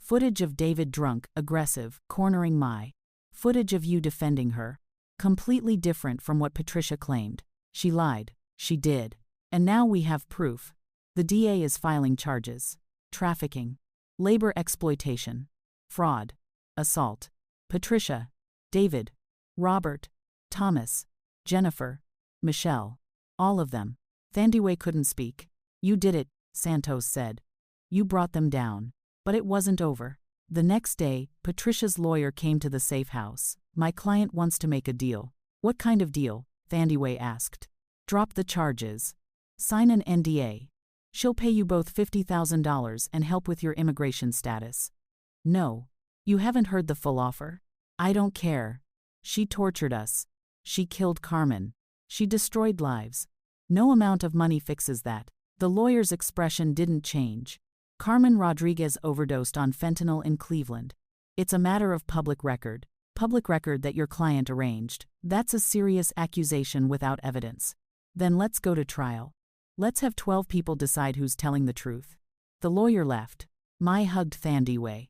Footage of David drunk, aggressive, cornering Mai. Footage of you defending her. Completely different from what Patricia claimed. She lied. She did. And now we have proof. The DA is filing charges. Trafficking. Labor exploitation. Fraud. Assault. Patricia. David. Robert. Thomas. Jennifer. Michelle. All of them. Thandiwe couldn't speak. You did it, Santos said. You brought them down. But it wasn't over. The next day, Patricia's lawyer came to the safe house. My client wants to make a deal. What kind of deal? Thandiwe asked. Drop the charges. Sign an NDA. She'll pay you both $50,000 and help with your immigration status. No. You haven't heard the full offer. I don't care. She tortured us. She killed Carmen. She destroyed lives. No amount of money fixes that. The lawyer's expression didn't change. Carmen Rodriguez overdosed on fentanyl in Cleveland. It's a matter of public record. Public record that your client arranged. That's a serious accusation without evidence. Then let's go to trial. Let's have 12 people decide who's telling the truth. The lawyer left. Mai hugged Thandiwe.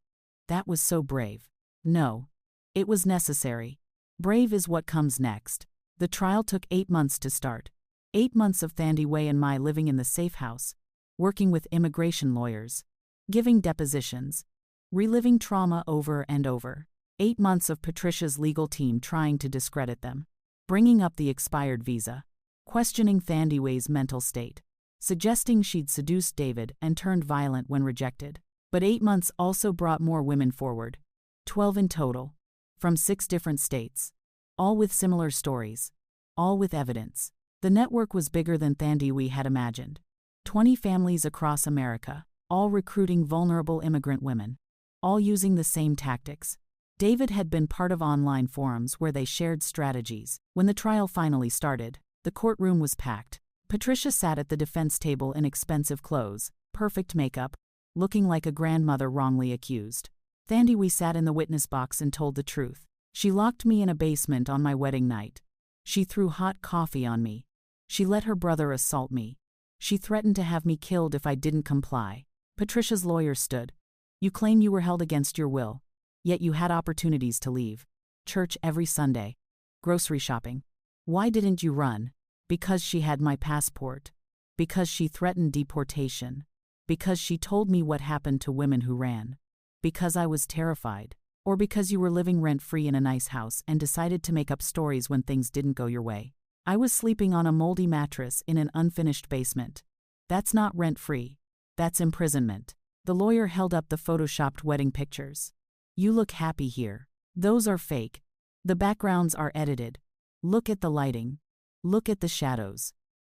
That was so brave. No. It was necessary. Brave is what comes next. The trial took 8 months to start. 8 months of Thandiwe and Mai living in the safe house, working with immigration lawyers, giving depositions, reliving trauma over and over. 8 months of Patricia's legal team trying to discredit them, bringing up the expired visa, questioning Thandiwe's mental state, suggesting she'd seduced David and turned violent when rejected. But 8 months also brought more women forward. 12 in total. From 6 different states. All with similar stories. All with evidence. The network was bigger than Thandiwe had imagined. 20 families across America, all recruiting vulnerable immigrant women. All using the same tactics. David had been part of online forums where they shared strategies. When the trial finally started, the courtroom was packed. Patricia sat at the defense table in expensive clothes, perfect makeup, looking like a grandmother wrongly accused. Thandiwe sat in the witness box and told the truth. She locked me in a basement on my wedding night. She threw hot coffee on me. She let her brother assault me. She threatened to have me killed if I didn't comply. Patricia's lawyer stood. You claim you were held against your will. Yet you had opportunities to leave. Church every Sunday. Grocery shopping. Why didn't you run? Because she had my passport. Because she threatened deportation. Because she told me what happened to women who ran. Because I was terrified. Or because you were living rent-free in a nice house and decided to make up stories when things didn't go your way. I was sleeping on a moldy mattress in an unfinished basement. That's not rent-free. That's imprisonment. The lawyer held up the photoshopped wedding pictures. You look happy here. Those are fake. The backgrounds are edited. Look at the lighting. Look at the shadows.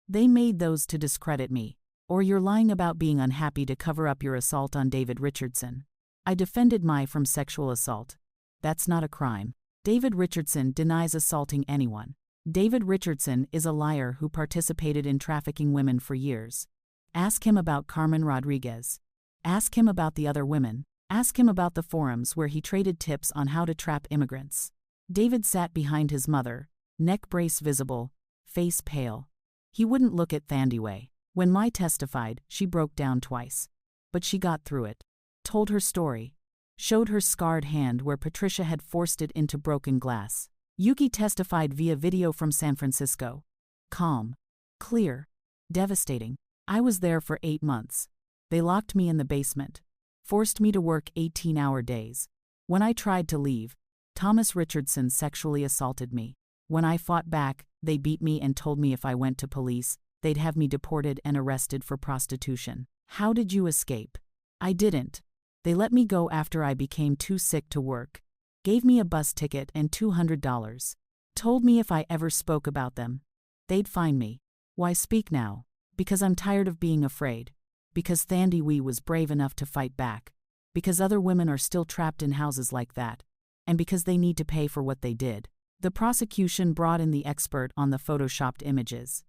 They made those to discredit me. Or you're lying about being unhappy to cover up your assault on David Richardson. I defended Mai from sexual assault. That's not a crime. David Richardson denies assaulting anyone. David Richardson is a liar who participated in trafficking women for years. Ask him about Carmen Rodriguez. Ask him about the other women. Ask him about the forums where he traded tips on how to trap immigrants. David sat behind his mother, neck brace visible, face pale. He wouldn't look at Thandiwe. When Mai testified, she broke down twice. But she got through it. Told her story. Showed her scarred hand where Patricia had forced it into broken glass. Yuki testified via video from San Francisco. Calm. Clear. Devastating. I was there for 8 months. They locked me in the basement. Forced me to work 18-hour days. When I tried to leave, Thomas Richardson sexually assaulted me. When I fought back, they beat me and told me if I went to police, they'd have me deported and arrested for prostitution. How did you escape? I didn't. They let me go after I became too sick to work. Gave me a bus ticket and $200. Told me if I ever spoke about them, they'd fine me. Why speak now? Because I'm tired of being afraid. Because Thandiwe was brave enough to fight back. Because other women are still trapped in houses like that. And because they need to pay for what they did. The prosecution brought in the expert on the photoshopped images.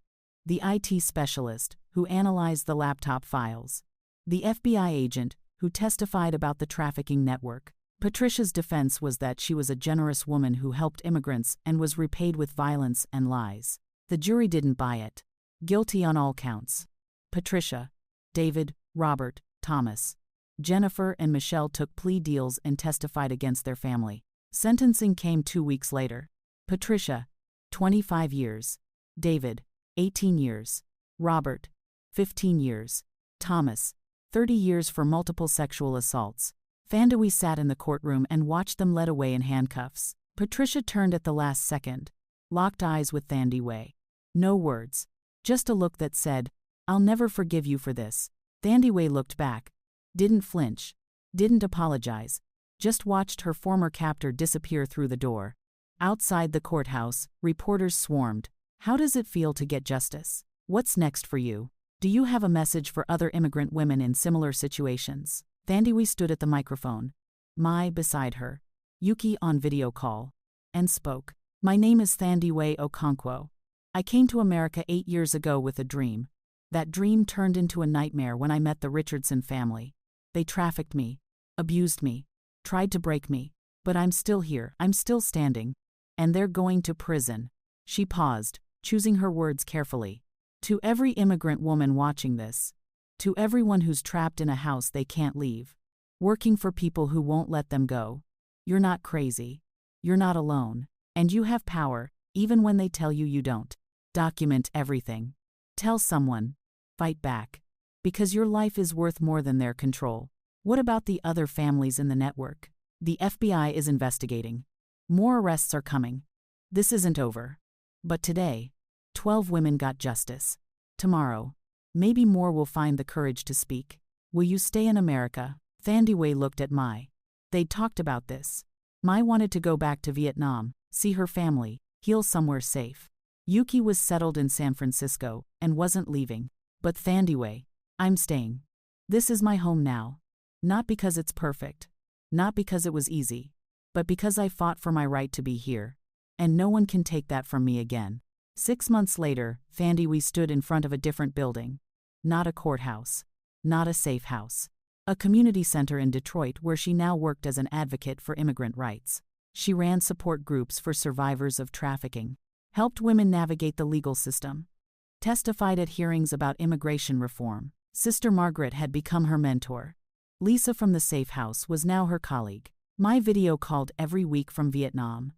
The IT specialist, who analyzed the laptop files. The FBI agent, who testified about the trafficking network. Patricia's defense was that she was a generous woman who helped immigrants and was repaid with violence and lies. The jury didn't buy it. Guilty on all counts. Patricia, David, Robert, Thomas. Jennifer and Michelle took plea deals and testified against their family. Sentencing came 2 weeks later. Patricia, 25 years. David, 18 years. Robert, 15 years. Thomas, 30 years for multiple sexual assaults. Thandaway sat in the courtroom and watched them led away in handcuffs. Patricia turned at the last second, locked eyes with Thandaway. No words, just a look that said, "I'll never forgive you for this." Thandaway looked back, didn't flinch, didn't apologize, just watched her former captor disappear through the door. Outside the courthouse, reporters swarmed. How does it feel to get justice? What's next for you? Do you have a message for other immigrant women in similar situations? Thandaway stood at the microphone, Mai beside her, Yuki on video call, and spoke. My name is Thandaway Okonkwo. I came to America 8 years ago with a dream. That dream turned into a nightmare when I met the Richardson family. They trafficked me, abused me, tried to break me, but I'm still here, I'm still standing. And they're going to prison. She paused, choosing her words carefully. To every immigrant woman watching this, to everyone who's trapped in a house they can't leave, working for people who won't let them go, you're not crazy. You're not alone. And you have power, even when they tell you you don't. Document everything. Tell someone. Fight back. Because your life is worth more than their control. What about the other families in the network? The FBI is investigating. More arrests are coming. This isn't over. But today, 12 women got justice. Tomorrow, maybe more will find the courage to speak. Will you stay in America? Thandaway looked at Mai. They'd talked about this. Mai wanted to go back to Vietnam, see her family, heal somewhere safe. Yuki was settled in San Francisco and wasn't leaving. But Thandaway, I'm staying. This is my home now. Not because it's perfect. Not because it was easy. But because I fought for my right to be here. And no one can take that from me again. 6 months later, Thandaway stood in front of a different building. Not a courthouse. Not a safe house. A community center in Detroit where she now worked as an advocate for immigrant rights. She ran support groups for survivors of trafficking. Helped women navigate the legal system. Testified at hearings about immigration reform. Sister Margaret had become her mentor. Lisa from the safe house was now her colleague. Mai video called every week from Vietnam.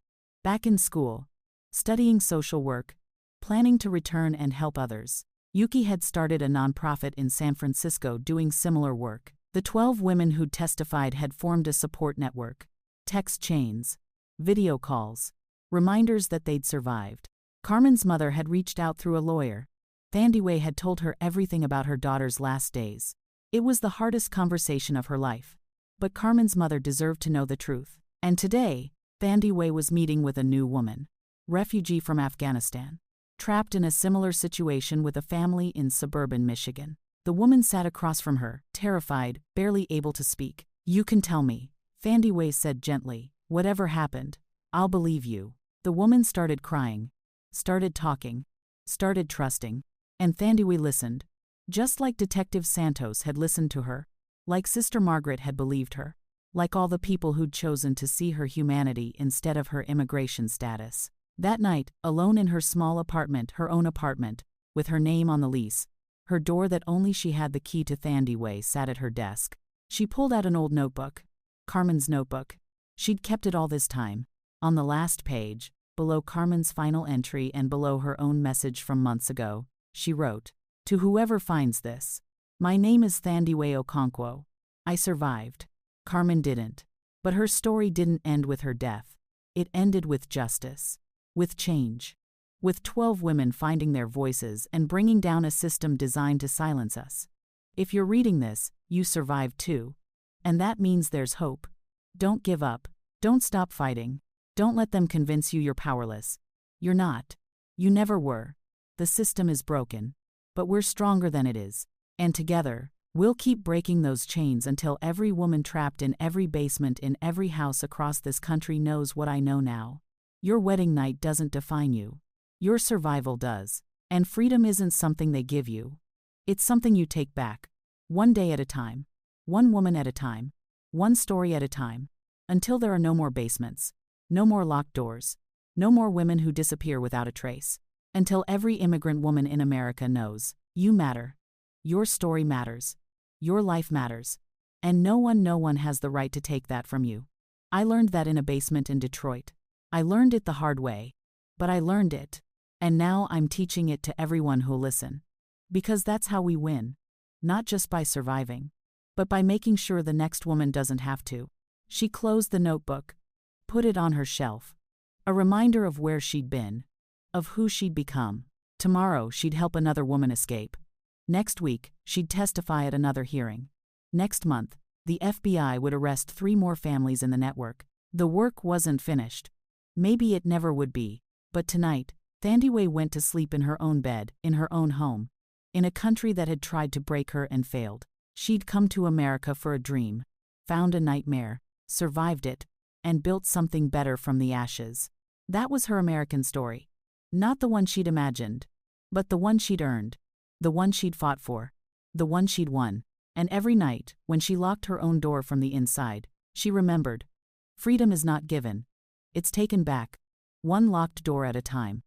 Back in school. Studying social work. Planning to return and help others. Yuki had started a nonprofit in San Francisco doing similar work. The 12 women who'd testified had formed a support network. Text chains. Video calls. Reminders that they'd survived. Carmen's mother had reached out through a lawyer. Thandaway had told her everything about her daughter's last days. It was the hardest conversation of her life. But Carmen's mother deserved to know the truth. And today, Thandaway was meeting with a new woman. Refugee from Afghanistan. Trapped in a similar situation with a family in suburban Michigan. The woman sat across from her, terrified, barely able to speak. You can tell me, Thandaway said gently. Whatever happened, I'll believe you. The woman started crying. Started talking. Started trusting. And Thandaway listened. Just like Detective Santos had listened to her. Like Sister Margaret had believed her. Like all the people who'd chosen to see her humanity instead of her immigration status. That night, alone in her small apartment, her own apartment, with her name on the lease, her door that only she had the key to Thandaway sat at her desk. She pulled out an old notebook. Carmen's notebook. She'd kept it all this time. On the last page, below Carmen's final entry and below her own message from months ago, she wrote, To whoever finds this. My name is Thandaway Okonkwo. I survived. Carmen didn't. But her story didn't end with her death. It ended with justice. With change. With 12 women finding their voices and bringing down a system designed to silence us. If you're reading this, you survived too. And that means there's hope. Don't give up. Don't stop fighting. Don't let them convince you you're powerless. You're not. You never were. The system is broken. But we're stronger than it is. And together, we'll keep breaking those chains until every woman trapped in every basement in every house across this country knows what I know now. Your wedding night doesn't define you. Your survival does. And freedom isn't something they give you. It's something you take back. One day at a time. One woman at a time. One story at a time. Until there are no more basements. No more locked doors. No more women who disappear without a trace. Until every immigrant woman in America knows, you matter. Your story matters. Your life matters. And no one has the right to take that from you. I learned that in a basement in Detroit. I learned it the hard way. But I learned it. And now I'm teaching it to everyone who'll listen. Because that's how we win. Not just by surviving, but by making sure the next woman doesn't have to. She closed the notebook, put it on her shelf. A reminder of where she'd been, of who she'd become. Tomorrow, she'd help another woman escape. Next week, she'd testify at another hearing. Next month, the FBI would arrest 3 more families in the network. The work wasn't finished. Maybe it never would be. But tonight, Thandiwe went to sleep in her own bed, in her own home. In a country that had tried to break her and failed. She'd come to America for a dream, found a nightmare, survived it, and built something better from the ashes. That was her American story. Not the one she'd imagined, but the one she'd earned, the one she'd fought for, the one she'd won. And every night, when she locked her own door from the inside, she remembered, freedom is not given. It's taken back, one locked door at a time.